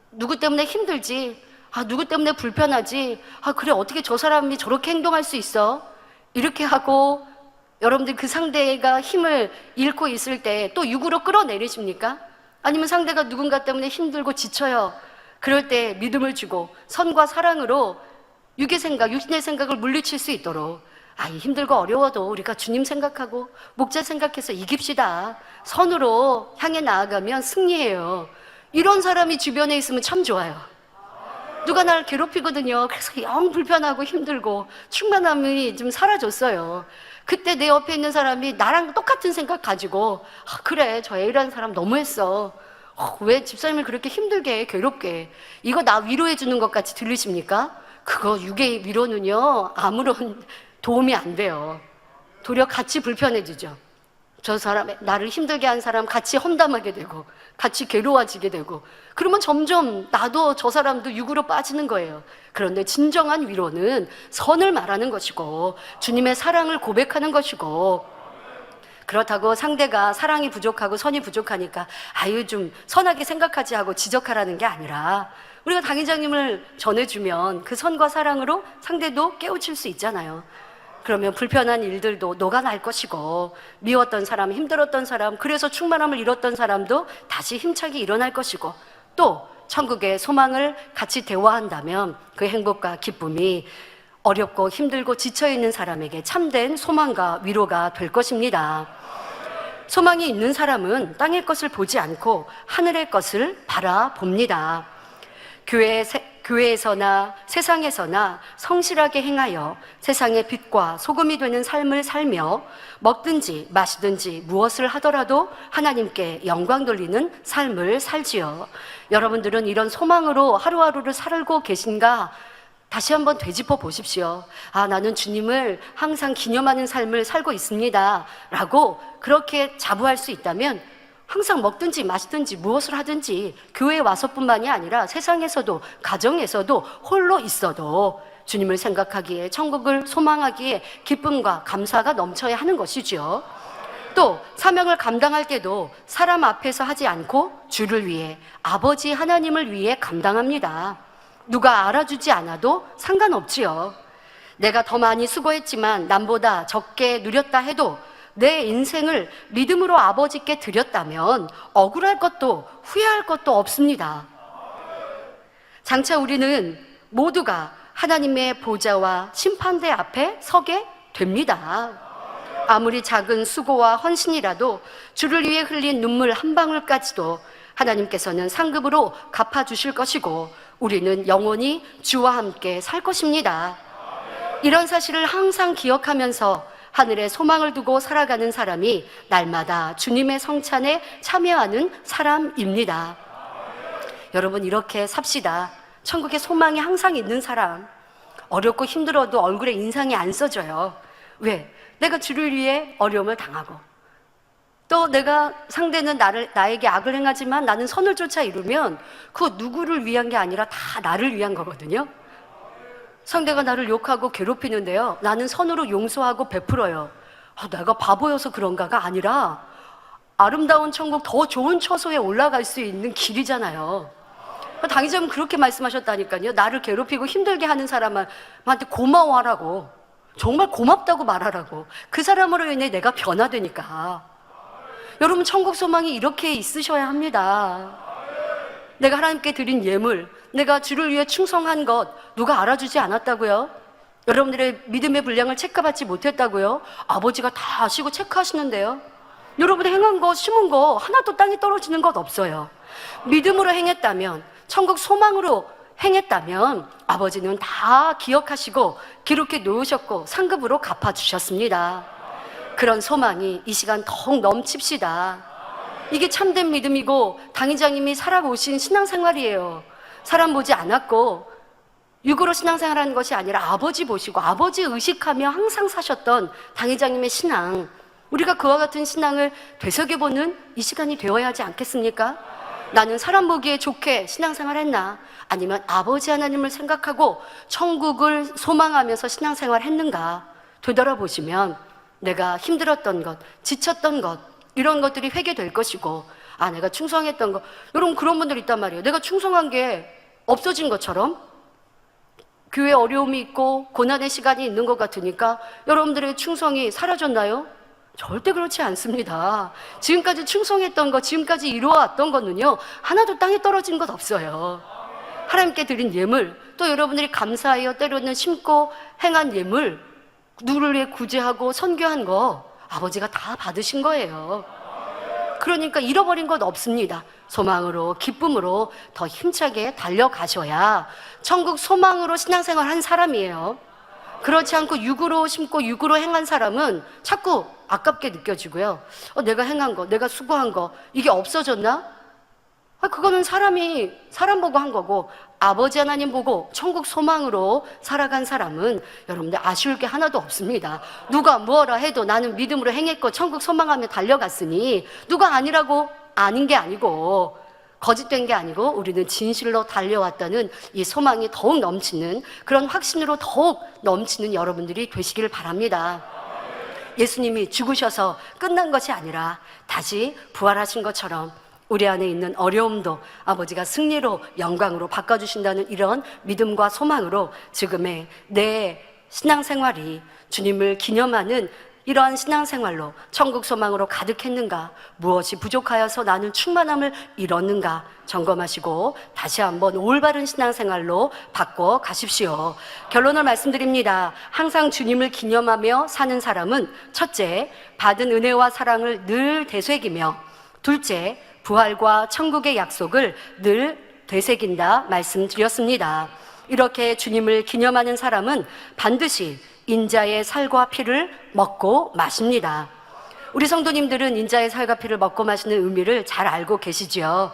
누구 때문에 힘들지? 누구 때문에 불편하지? 그래. 어떻게 저 사람이 저렇게 행동할 수 있어? 이렇게 하고 여러분들 그 상대가 힘을 잃고 있을 때 또 육으로 끌어내리십니까? 아니면 상대가 누군가 때문에 힘들고 지쳐요. 그럴 때 믿음을 주고 선과 사랑으로 육의 생각, 육신의 생각을 물리칠 수 있도록 힘들고 어려워도 우리가 주님 생각하고 목자 생각해서 이깁시다. 선으로 향해 나아가면 승리해요. 이런 사람이 주변에 있으면 참 좋아요. 누가 날 괴롭히거든요. 그래서 영 불편하고 힘들고 충만함이 좀 사라졌어요. 그때 내 옆에 있는 사람이 나랑 똑같은 생각 가지고 그래, 저 A라는 사람 너무했어. 왜 집사님을 그렇게 힘들게 해, 괴롭게 해. 이거 나 위로해 주는 것 같이 들리십니까? 그거 육의 위로는요 아무런 도움이 안 돼요. 도리어 같이 불편해지죠. 저 사람, 나를 힘들게 한 사람 같이 험담하게 되고 같이 괴로워지게 되고, 그러면 점점 나도 저 사람도 육으로 빠지는 거예요. 그런데 진정한 위로는 선을 말하는 것이고 주님의 사랑을 고백하는 것이고, 그렇다고 상대가 사랑이 부족하고 선이 부족하니까 좀 선하게 생각하지 하고 지적하라는 게 아니라, 우리가 당회장님을 전해주면 그 선과 사랑으로 상대도 깨우칠 수 있잖아요. 그러면 불편한 일들도 녹아날 것이고, 미웠던 사람, 힘들었던 사람, 그래서 충만함을 잃었던 사람도 다시 힘차게 일어날 것이고, 또 천국의 소망을 같이 대화한다면 그 행복과 기쁨이 어렵고 힘들고 지쳐있는 사람에게 참된 소망과 위로가 될 것입니다. 소망이 있는 사람은 땅의 것을 보지 않고 하늘의 것을 바라봅니다. 교회에서나 세상에서나 성실하게 행하여 세상의 빛과 소금이 되는 삶을 살며 먹든지 마시든지 무엇을 하더라도 하나님께 영광 돌리는 삶을 살지요. 여러분들은 이런 소망으로 하루하루를 살고 계신가? 다시 한번 되짚어 보십시오. 나는 주님을 항상 기념하는 삶을 살고 있습니다 라고 그렇게 자부할 수 있다면 항상 먹든지 마시든지 무엇을 하든지 교회에 와서뿐만이 아니라 세상에서도 가정에서도 홀로 있어도 주님을 생각하기에, 천국을 소망하기에 기쁨과 감사가 넘쳐야 하는 것이죠. 또 사명을 감당할 때도 사람 앞에서 하지 않고 주를 위해, 아버지 하나님을 위해 감당합니다. 누가 알아주지 않아도 상관없지요. 내가 더 많이 수고했지만 남보다 적게 누렸다 해도 내 인생을 믿음으로 아버지께 드렸다면 억울할 것도 후회할 것도 없습니다. 장차 우리는 모두가 하나님의 보좌와 심판대 앞에 서게 됩니다. 아무리 작은 수고와 헌신이라도 주를 위해 흘린 눈물 한 방울까지도 하나님께서는 상급으로 갚아주실 것이고 우리는 영원히 주와 함께 살 것입니다. 이런 사실을 항상 기억하면서 하늘에 소망을 두고 살아가는 사람이 날마다 주님의 성찬에 참여하는 사람입니다. 여러분, 이렇게 삽시다. 천국에 소망이 항상 있는 사람. 어렵고 힘들어도 얼굴에 인상이 안 써져요. 왜? 내가 주를 위해 어려움을 당하고 또 내가 상대는 나에게 악을 행하지만 나는 선을 쫓아 이루면 그거 누구를 위한 게 아니라 다 나를 위한 거거든요. 상대가 나를 욕하고 괴롭히는데요, 나는 선으로 용서하고 베풀어요. 내가 바보여서 그런가가 아니라 아름다운 천국, 더 좋은 처소에 올라갈 수 있는 길이잖아요. 당의자분 그렇게 말씀하셨다니까요. 나를 괴롭히고 힘들게 하는 사람한테 고마워하라고, 정말 고맙다고 말하라고. 그 사람으로 인해 내가 변화되니까. 여러분, 천국 소망이 이렇게 있으셔야 합니다. 내가 하나님께 드린 예물, 내가 주를 위해 충성한 것 누가 알아주지 않았다고요? 여러분들의 믿음의 분량을 체크받지 못했다고요? 아버지가 다 아시고 체크하시는데요. 여러분이 행한 거, 심은 거 하나도 땅에 떨어지는 것 없어요. 믿음으로 행했다면, 천국 소망으로 행했다면 아버지는 다 기억하시고 기록해 놓으셨고 상급으로 갚아주셨습니다. 그런 소망이 이 시간 더욱 넘칩시다. 이게 참된 믿음이고 당의자님이 살아오신 신앙생활이에요. 사람 보지 않았고 육으로 신앙생활하는 것이 아니라 아버지 보시고 아버지 의식하며 항상 사셨던 당의자님의 신앙, 우리가 그와 같은 신앙을 되새겨보는 이 시간이 되어야 하지 않겠습니까? 나는 사람 보기에 좋게 신앙생활 했나? 아니면 아버지 하나님을 생각하고 천국을 소망하면서 신앙생활 했는가? 되돌아보시면 내가 힘들었던 것, 지쳤던 것, 이런 것들이 회개될 것이고, 내가 충성했던 것, 여러분 그런 분들 있단 말이에요. 내가 충성한 게 없어진 것처럼 교회에 어려움이 있고 고난의 시간이 있는 것 같으니까 여러분들의 충성이 사라졌나요? 절대 그렇지 않습니다. 지금까지 충성했던 것, 지금까지 이루어왔던 것은요, 하나도 땅에 떨어진 것 없어요. 하나님께 드린 예물, 또 여러분들이 감사하여 때로는 심고 행한 예물, 누구를 위해 구제하고 선교한 거 아버지가 다 받으신 거예요. 그러니까 잃어버린 것 없습니다. 소망으로, 기쁨으로 더 힘차게 달려가셔야 천국 소망으로 신앙생활 한 사람이에요. 그렇지 않고 육으로 심고 육으로 행한 사람은 자꾸 아깝게 느껴지고요. 내가 행한 거, 내가 수고한 거, 이게 없어졌나? 그거는 사람 보고 한 거고, 아버지 하나님 보고 천국 소망으로 살아간 사람은 여러분들 아쉬울 게 하나도 없습니다. 누가 뭐라 해도 나는 믿음으로 행했고 천국 소망하며 달려갔으니, 누가 아니라고 아닌 게 아니고 거짓된 게 아니고 우리는 진실로 달려왔다는 이 소망이 더욱 넘치는, 그런 확신으로 더욱 넘치는 여러분들이 되시기를 바랍니다. 예수님이 죽으셔서 끝난 것이 아니라 다시 부활하신 것처럼 우리 안에 있는 어려움도 아버지가 승리로, 영광으로 바꿔주신다는 이런 믿음과 소망으로 지금의 내 신앙생활이 주님을 기념하는 이러한 신앙생활로 천국 소망으로 가득했는가, 무엇이 부족하여서 나는 충만함을 잃었는가 점검하시고 다시 한번 올바른 신앙생활로 바꿔 가십시오. 결론을 말씀드립니다. 항상 주님을 기념하며 사는 사람은 첫째, 받은 은혜와 사랑을 늘 되새기며, 둘째, 부활과 천국의 약속을 늘 되새긴다 말씀드렸습니다. 이렇게 주님을 기념하는 사람은 반드시 인자의 살과 피를 먹고 마십니다. 우리 성도님들은 인자의 살과 피를 먹고 마시는 의미를 잘 알고 계시지요.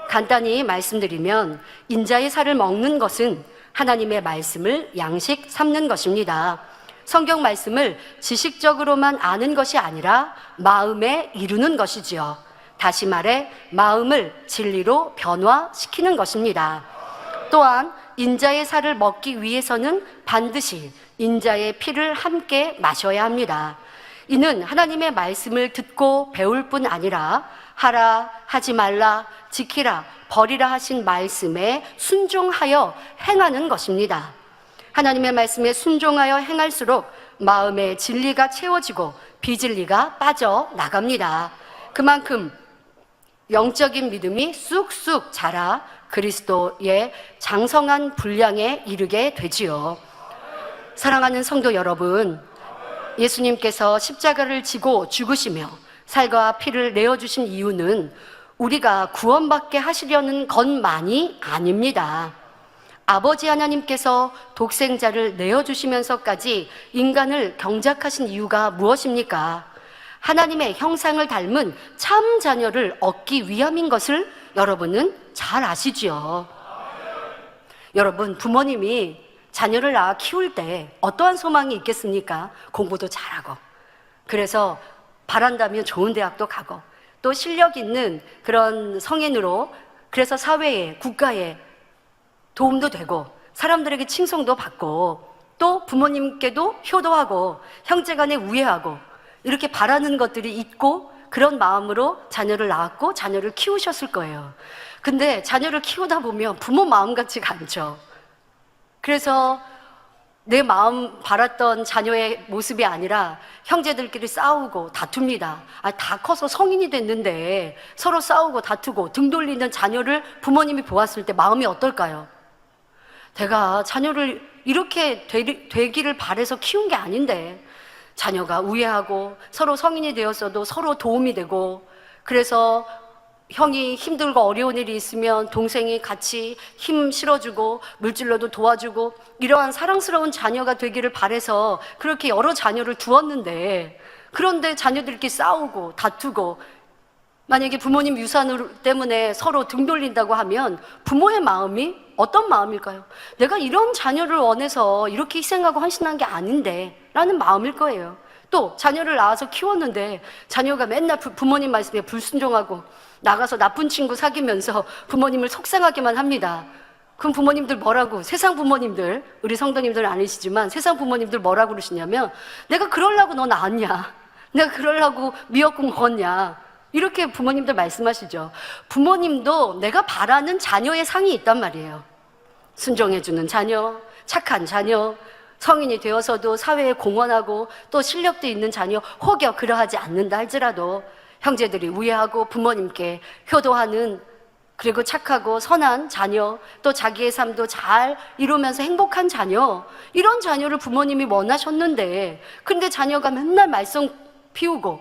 간단히 말씀드리면 인자의 살을 먹는 것은 하나님의 말씀을 양식 삼는 것입니다. 성경 말씀을 지식적으로만 아는 것이 아니라 마음에 이루는 것이지요. 다시 말해 마음을 진리로 변화시키는 것입니다. 또한 인자의 살을 먹기 위해서는 반드시 인자의 피를 함께 마셔야 합니다. 이는 하나님의 말씀을 듣고 배울 뿐 아니라 하라, 하지 말라, 지키라, 버리라 하신 말씀에 순종하여 행하는 것입니다. 하나님의 말씀에 순종하여 행할수록 마음의 진리가 채워지고 비진리가 빠져나갑니다. 그만큼 영적인 믿음이 쑥쑥 자라 그리스도의 장성한 분량에 이르게 되지요. 사랑하는 성도 여러분, 예수님께서 십자가를 지고 죽으시며 살과 피를 내어주신 이유는 우리가 구원받게 하시려는 것만이 아닙니다. 아버지 하나님께서 독생자를 내어주시면서까지 인간을 경작하신 이유가 무엇입니까? 하나님의 형상을 닮은 참 자녀를 얻기 위함인 것을 여러분은 잘 아시지요. 여러분, 부모님이 자녀를 키울 때 어떠한 소망이 있겠습니까? 공부도 잘하고, 그래서 바란다면 좋은 대학도 가고 또 실력 있는 그런 성인으로 그래서 사회에 국가에 도움도 되고 사람들에게 칭송도 받고 또 부모님께도 효도하고 형제간에 우애하고 이렇게 바라는 것들이 있고 그런 마음으로 자녀를 낳았고 자녀를 키우셨을 거예요. 근데 자녀를 키우다 보면 부모 마음 같지가 않죠. 그래서 내 마음 바랐던 자녀의 모습이 아니라 형제들끼리 싸우고 다툽니다. 다 커서 성인이 됐는데 서로 싸우고 다투고 등 돌리는 자녀를 부모님이 보았을 때 마음이 어떨까요? 내가 자녀를 이렇게 되기를 바래서 키운 게 아닌데 자녀가 우애하고 서로 성인이 되었어도 서로 도움이 되고 그래서 형이 힘들고 어려운 일이 있으면 동생이 같이 힘 실어주고 물질로도 도와주고 이러한 사랑스러운 자녀가 되기를 바래서 그렇게 여러 자녀를 두었는데 그런데 자녀들끼리 싸우고 다투고 만약에 부모님 유산 때문에 서로 등 돌린다고 하면 부모의 마음이 어떤 마음일까요? 내가 이런 자녀를 원해서 이렇게 희생하고 헌신한 게 아닌데 라는 마음일 거예요. 또 자녀를 낳아서 키웠는데 자녀가 맨날 부모님 말씀에 불순종하고 나가서 나쁜 친구 사귀면서 부모님을 속상하게만 합니다. 그럼 부모님들 뭐라고, 세상 부모님들, 우리 성도님들은 아니시지만 세상 부모님들 뭐라고 그러시냐면 내가 그러려고 너 낳았냐? 내가 그러려고 미역국 먹었냐? 이렇게 부모님들 말씀하시죠. 부모님도 내가 바라는 자녀의 상이 있단 말이에요. 순종해주는 자녀, 착한 자녀, 성인이 되어서도 사회에 공헌하고 또 실력도 있는 자녀, 혹여 그러하지 않는다 할지라도 형제들이 우애하고 부모님께 효도하는 그리고 착하고 선한 자녀, 또 자기의 삶도 잘 이루면서 행복한 자녀, 이런 자녀를 부모님이 원하셨는데 근데 자녀가 맨날 말썽 피우고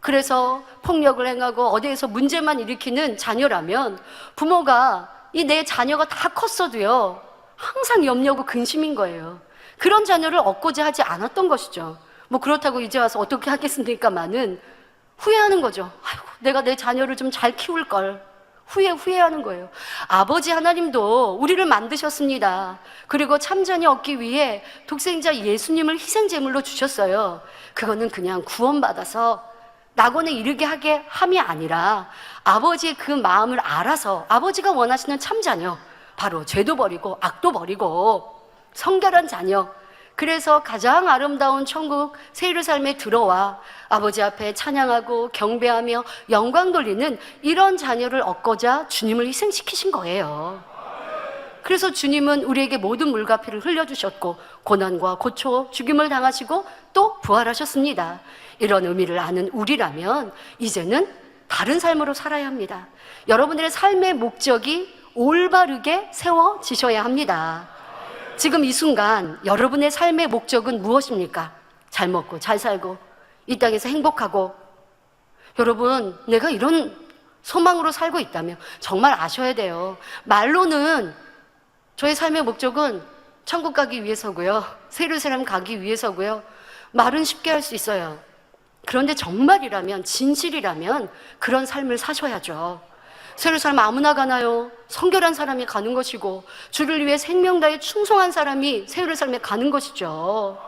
그래서 폭력을 행하고 어디에서 문제만 일으키는 자녀라면 부모가 이 내 자녀가 다 컸어도요 항상 염려고 근심인 거예요. 그런 자녀를 얻고자 하지 않았던 것이죠. 뭐 그렇다고 이제 와서 어떻게 하겠습니까마는 후회하는 거죠. 아이고, 내가 내 자녀를 좀 잘 키울 걸. 후회하는 거예요. 아버지 하나님도 우리를 만드셨습니다. 그리고 참자녀 얻기 위해 독생자 예수님을 희생제물로 주셨어요. 그거는 그냥 구원받아서 낙원에 이르게 하게 함이 아니라 아버지의 그 마음을 알아서 아버지가 원하시는 참자녀, 바로 죄도 버리고 악도 버리고 성결한 자녀, 그래서 가장 아름다운 천국 새 예루살렘에 들어와 아버지 앞에 찬양하고 경배하며 영광 돌리는 이런 자녀를 얻고자 주님을 희생시키신 거예요. 그래서 주님은 우리에게 모든 물과 피를 흘려주셨고 고난과 고초, 죽임을 당하시고 또 부활하셨습니다. 이런 의미를 아는 우리라면 이제는 다른 삶으로 살아야 합니다. 여러분들의 삶의 목적이 올바르게 세워지셔야 합니다. 지금 이 순간 여러분의 삶의 목적은 무엇입니까? 잘 먹고 잘 살고 이 땅에서 행복하고, 여러분 내가 이런 소망으로 살고 있다면 정말 아셔야 돼요. 말로는 저의 삶의 목적은 천국 가기 위해서고요, 새 예루살렘 가기 위해서고요, 말은 쉽게 할 수 있어요. 그런데 정말이라면, 진실이라면 그런 삶을 사셔야죠. 새 예루살렘 아무나 가나요? 성결한 사람이 가는 것이고 주를 위해 생명 다해 충성한 사람이 새 예루살렘에 가는 것이죠.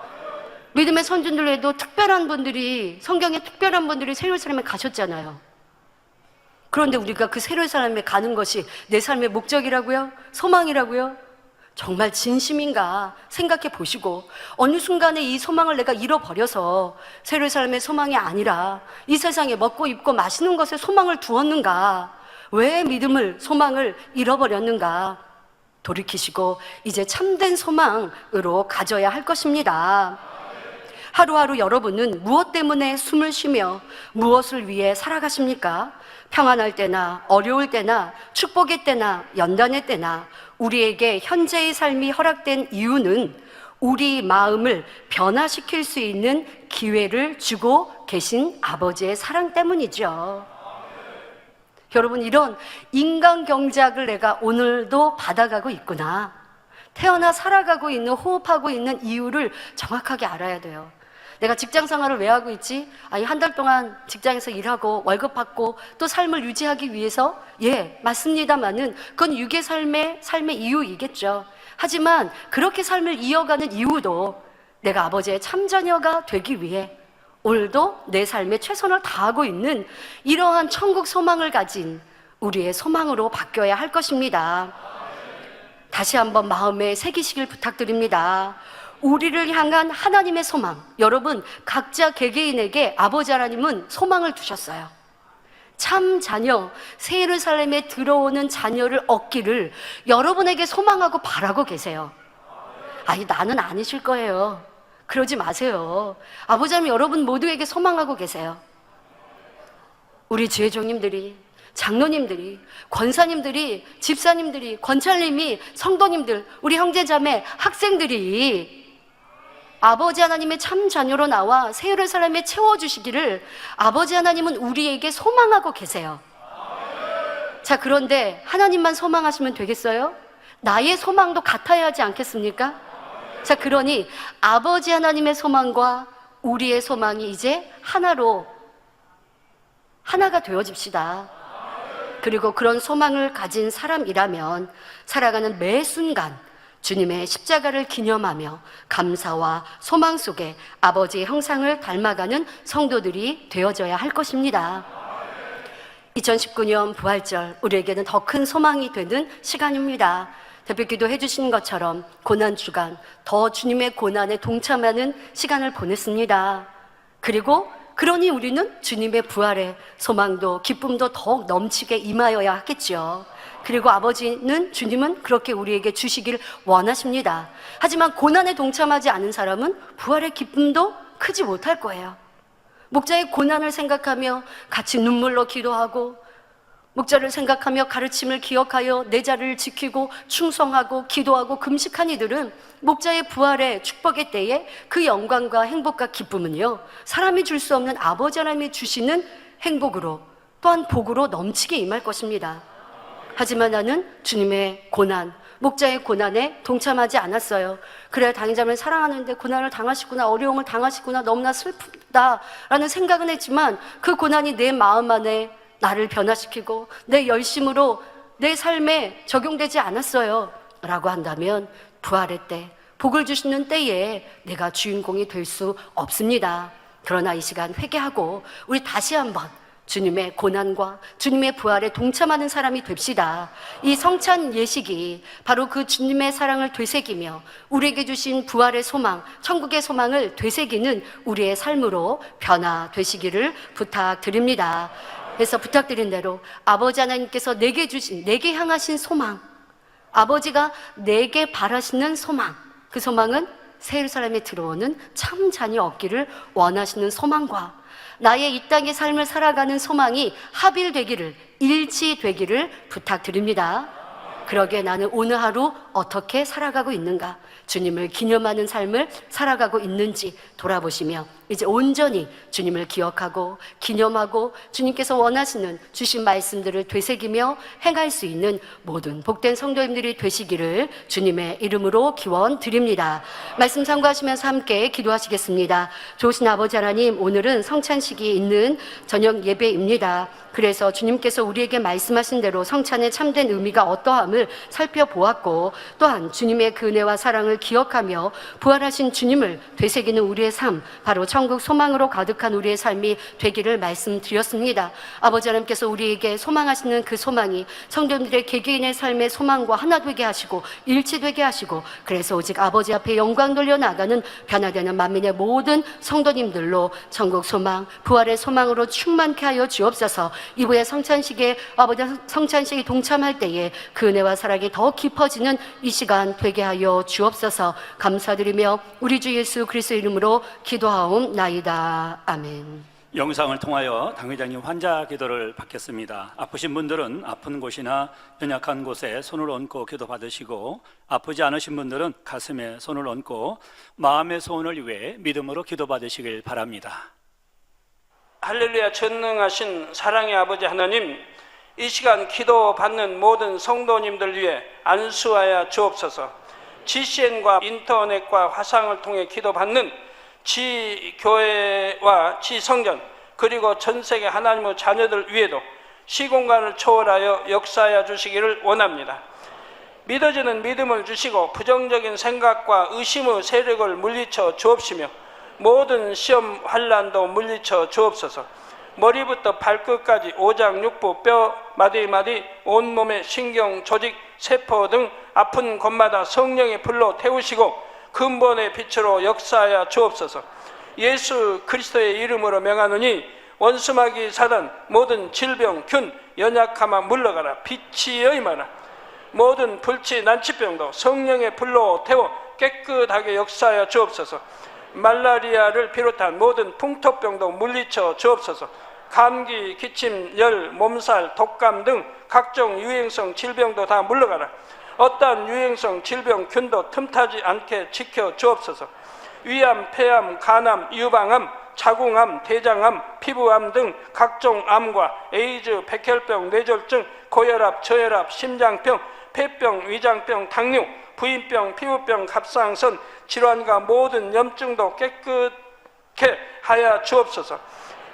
믿음의 선진들 외에도 특별한 분들이, 성경에 특별한 분들이 새 예루살렘에 가셨잖아요. 그런데 우리가 그 새 예루살렘에 가는 것이 내 삶의 목적이라고요? 소망이라고요? 정말 진심인가 생각해 보시고, 어느 순간에 이 소망을 내가 잃어버려서 새 예루살렘의 소망이 아니라 이 세상에 먹고 입고 마시는 것에 소망을 두었는가? 왜 믿음을, 소망을 잃어버렸는가? 돌이키시고 이제 참된 소망으로 가져야 할 것입니다. 하루하루 여러분은 무엇 때문에 숨을 쉬며 무엇을 위해 살아가십니까? 평안할 때나 어려울 때나 축복의 때나 연단의 때나 우리에게 현재의 삶이 허락된 이유는 우리 마음을 변화시킬 수 있는 기회를 주고 계신 아버지의 사랑 때문이죠. 여러분, 이런 인간 경작을 내가 오늘도 받아가고 있구나, 태어나 살아가고 있는, 호흡하고 있는 이유를 정확하게 알아야 돼요. 내가 직장 생활을 왜 하고 있지? 아니, 한 달 동안 직장에서 일하고 월급 받고 또 삶을 유지하기 위해서? 예, 맞습니다만은 그건 육의 삶의 이유이겠죠. 하지만 그렇게 삶을 이어가는 이유도 내가 아버지의 참자녀가 되기 위해 오늘도 내 삶에 최선을 다하고 있는 이러한 천국 소망을 가진 우리의 소망으로 바뀌어야 할 것입니다. 다시 한번 마음에 새기시길 부탁드립니다. 우리를 향한 하나님의 소망, 여러분 각자 개개인에게 아버지 하나님은 소망을 두셨어요. 참 자녀, 새 예루살렘에 들어오는 자녀를 얻기를 여러분에게 소망하고 바라고 계세요. 아니, 나는 아니실 거예요. 그러지 마세요. 아버지 하나님 여러분 모두에게 소망하고 계세요. 우리 지회종님들이, 장로님들이, 권사님들이, 집사님들이, 권찰님이, 성도님들, 우리 형제자매, 학생들이 아버지 하나님의 참 자녀로 나와 새 예루살렘에 채워주시기를 아버지 하나님은 우리에게 소망하고 계세요. 자, 그런데 하나님만 소망하시면 되겠어요? 나의 소망도 같아야 하지 않겠습니까? 자, 그러니 아버지 하나님의 소망과 우리의 소망이 이제 하나가 되어집시다. 그리고 그런 소망을 가진 사람이라면 살아가는 매 순간 주님의 십자가를 기념하며 감사와 소망 속에 아버지의 형상을 닮아가는 성도들이 되어져야 할 것입니다. 2019년 부활절, 우리에게는 더 큰 소망이 되는 시간입니다. 대표 기도해 주신 것처럼 고난주간, 더 주님의 고난에 동참하는 시간을 보냈습니다. 그러니 우리는 주님의 부활의 소망도 기쁨도 더욱 넘치게 임하여야 하겠죠. 그리고 주님은 그렇게 우리에게 주시길 원하십니다. 하지만 고난에 동참하지 않은 사람은 부활의 기쁨도 크지 못할 거예요. 목자의 고난을 생각하며 같이 눈물로 기도하고, 목자를 생각하며 가르침을 기억하여 내 자리를 지키고 충성하고 기도하고 금식한 이들은 목자의 부활의 축복의 때에 그 영광과 행복과 기쁨은요, 사람이 줄 수 없는 아버지 하나님이 주시는 행복으로, 또한 복으로 넘치게 임할 것입니다. 하지만 나는 주님의 고난, 목자의 고난에 동참하지 않았어요. 그래야 당장을 사랑하는데 고난을 당하시구나, 어려움을 당하시구나, 너무나 슬프다라는 생각은 했지만 그 고난이 내 마음 안에 나를 변화시키고 내 열심으로 내 삶에 적용되지 않았어요 라고 한다면 부활의 때, 복을 주시는 때에 내가 주인공이 될 수 없습니다. 그러나 이 시간 회개하고 우리 다시 한번 주님의 고난과 주님의 부활에 동참하는 사람이 됩시다. 이 성찬 예식이 바로 그 주님의 사랑을 되새기며 우리에게 주신 부활의 소망, 천국의 소망을 되새기는 우리의 삶으로 변화되시기를 부탁드립니다. 그래서 부탁드린 대로 아버지 하나님께서 내게 향하신 소망, 아버지가 내게 바라시는 소망, 그 소망은 새 예루살렘에 들어오는 참 자녀 얻기를 원하시는 소망과 나의 이 땅의 삶을 살아가는 소망이 합일되기를, 일치되기를 부탁드립니다. 그러기에 나는 오늘 하루 어떻게 살아가고 있는가, 주님을 기념하는 삶을 살아가고 있는지 돌아보시며 이제 온전히 주님을 기억하고 기념하고 주님께서 원하시는 주신 말씀들을 되새기며 행할 수 있는 모든 복된 성도님들이 되시기를 주님의 이름으로 기원 드립니다. 말씀 참고하시면서 함께 기도하시겠습니다. 좋으신 아버지 하나님, 오늘은 성찬식이 있는 저녁 예배입니다. 그래서 주님께서 우리에게 말씀하신 대로 성찬의 참된 의미가 어떠함을 살펴보았고, 또한 주님의 그 은혜와 사랑을 기억하며 부활하신 주님을 되새기는 우리의 삶, 바로 천국 소망으로 가득한 우리의 삶이 되기를 말씀드렸습니다. 아버지 하나님께서 우리에게 소망하시는 그 소망이 성도님들의 개개인의 삶의 소망과 하나 되게 하시고 일치되게 하시고, 그래서 오직 아버지 앞에 영광 돌려 나가는 변화되는 만민의 모든 성도님들로 천국 소망, 부활의 소망으로 충만케 하여 주옵소서. 이후에 성찬식에 아버지 성찬식에 동참할 때에 그 은혜와 사랑이 더 깊어지는 이 시간 되게 하여 주옵소서. 감사드리며 우리 주 예수 그리스도 이름으로 기도하옵나이다. 아멘. 영상을 통하여 당회장님 환자 기도를 받겠습니다. 아프신 분들은 아픈 곳이나 연약한 곳에 손을 얹고 기도 받으시고, 아프지 않으신 분들은 가슴에 손을 얹고 마음의 소원을 위해 믿음으로 기도 받으시길 바랍니다. 할렐루야. 전능하신 사랑의 아버지 하나님, 이 시간 기도 받는 모든 성도님들 위해 안수하여 주옵소서. GCN과 인터넷과 화상을 통해 기도 받는 지교회와 지성전, 그리고 전세계 하나님의 자녀들 위에도 시공간을 초월하여 역사하여 주시기를 원합니다. 믿어지는 믿음을 주시고 부정적인 생각과 의심의 세력을 물리쳐 주옵시며 모든 시험 환난도 물리쳐 주옵소서. 머리부터 발끝까지 오장육부 뼈 마디마디 온몸의 신경 조직 세포 등 아픈 곳마다 성령의 불로 태우시고 근본의 빛으로 역사하여 주옵소서. 예수 그리스도의 이름으로 명하노니 원수마귀 사단 모든 질병 균 연약함아 물러가라. 빛이 여임하라. 모든 불치 난치병도 성령의 불로 태워 깨끗하게 역사하여 주옵소서. 말라리아를 비롯한 모든 풍토병도 물리쳐 주옵소서. 감기, 기침, 열, 몸살, 독감 등 각종 유행성 질병도 다 물러가라. 어떠한 유행성 질병 균도 틈타지 않게 지켜 주옵소서. 위암, 폐암, 간암, 유방암, 자궁암, 대장암, 피부암 등 각종 암과 에이즈, 백혈병, 뇌졸중, 고혈압, 저혈압, 심장병, 폐병, 위장병, 당뇨, 부인병, 피부병, 갑상선 질환과 모든 염증도 깨끗게 하여 주옵소서.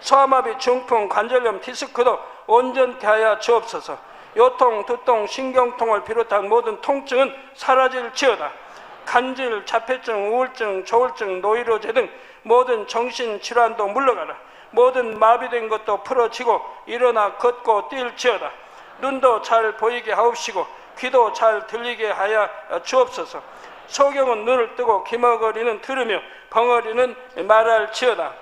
소아마비, 중풍, 관절염, 디스크도 온전케 하여 주옵소서. 요통, 두통, 신경통을 비롯한 모든 통증은 사라질지어다. 간질, 자폐증, 우울증, 조울증, 노이로제 등 모든 정신질환도 물러가라. 모든 마비된 것도 풀어지고 일어나 걷고 뛸지어다. 눈도 잘 보이게 하옵시고 귀도 잘 들리게 하여 주옵소서. 소경은 눈을 뜨고 기머거리는 들으며 벙어리는 말할지어다.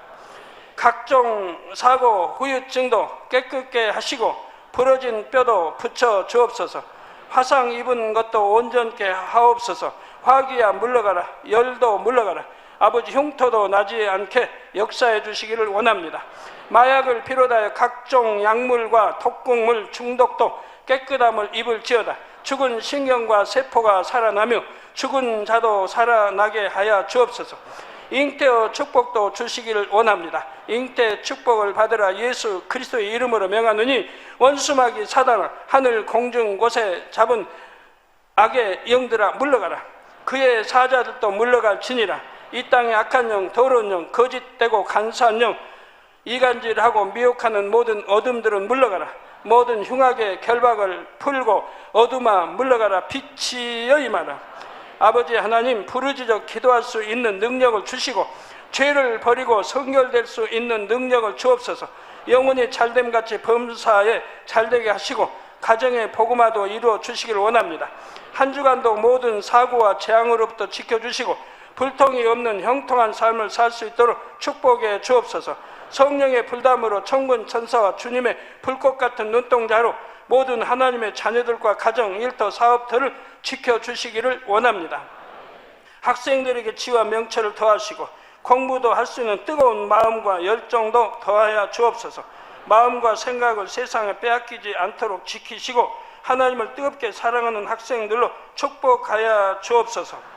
각종 사고, 후유증도 깨끗게 하시고 부러진 뼈도 붙여 주옵소서. 화상 입은 것도 온전케 하옵소서. 화기야 물러가라. 열도 물러가라. 아버지 흉터도 나지 않게 역사해 주시기를 원합니다. 마약을 비롯하여 각종 약물과 독극물 중독도 깨끗함을 입을지어다. 죽은 신경과 세포가 살아나며 죽은 자도 살아나게 하여 주옵소서. 잉태의 축복도 주시기를 원합니다. 잉태 축복을 받으라. 예수 그리스도의 이름으로 명하노니 원수마귀 사단아 하늘 공중 곳에 잡은 악의 영들아 물러가라. 그의 사자들도 물러갈지니라. 이 땅의 악한 영, 더러운 영, 거짓되고 간사한 영, 이간질하고 미혹하는 모든 어둠들은 물러가라. 모든 흉악의 결박을 풀고 어둠아 물러가라. 빛이 여임하라. 아버지 하나님, 부르짖어 기도할 수 있는 능력을 주시고 죄를 버리고 성결될 수 있는 능력을 주옵소서. 영혼이 잘됨같이 범사에 잘되게 하시고 가정의 복음화도 이루어 주시기를 원합니다. 한 주간도 모든 사고와 재앙으로부터 지켜주시고 불통이 없는 형통한 삶을 살 수 있도록 축복해 주옵소서. 성령의 불담으로 천군 천사와 주님의 불꽃 같은 눈동자로 모든 하나님의 자녀들과 가정, 일터, 사업들을 지켜주시기를 원합니다. 학생들에게 지와 명철을 더하시고 공부도 할 수 있는 뜨거운 마음과 열정도 더하여 주옵소서. 마음과 생각을 세상에 빼앗기지 않도록 지키시고 하나님을 뜨겁게 사랑하는 학생들로 축복하여 주옵소서.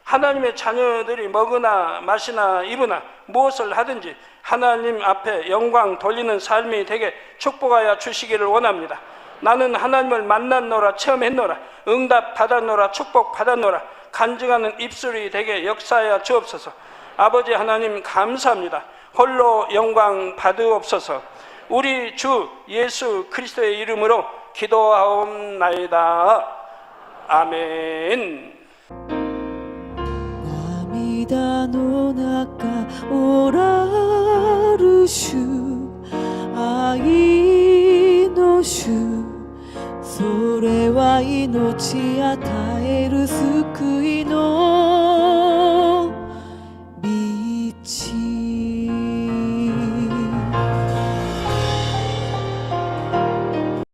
하나님의 자녀들이 먹으나 마시나 입으나 무엇을 하든지 하나님 앞에 영광 돌리는 삶이 되게 축복하여 주시기를 원합니다. 나는 하나님을 만났노라, 체험했노라, 응답 받았노라, 축복 받았노라, 간증하는 입술이 되게 역사하여 주옵소서. 아버지 하나님 감사합니다. 홀로 영광 받으옵소서. 우리 주 예수 그리스도의 이름으로 기도하옵나이다. 아멘. 涙の中おらる主愛の主それは命与える救いの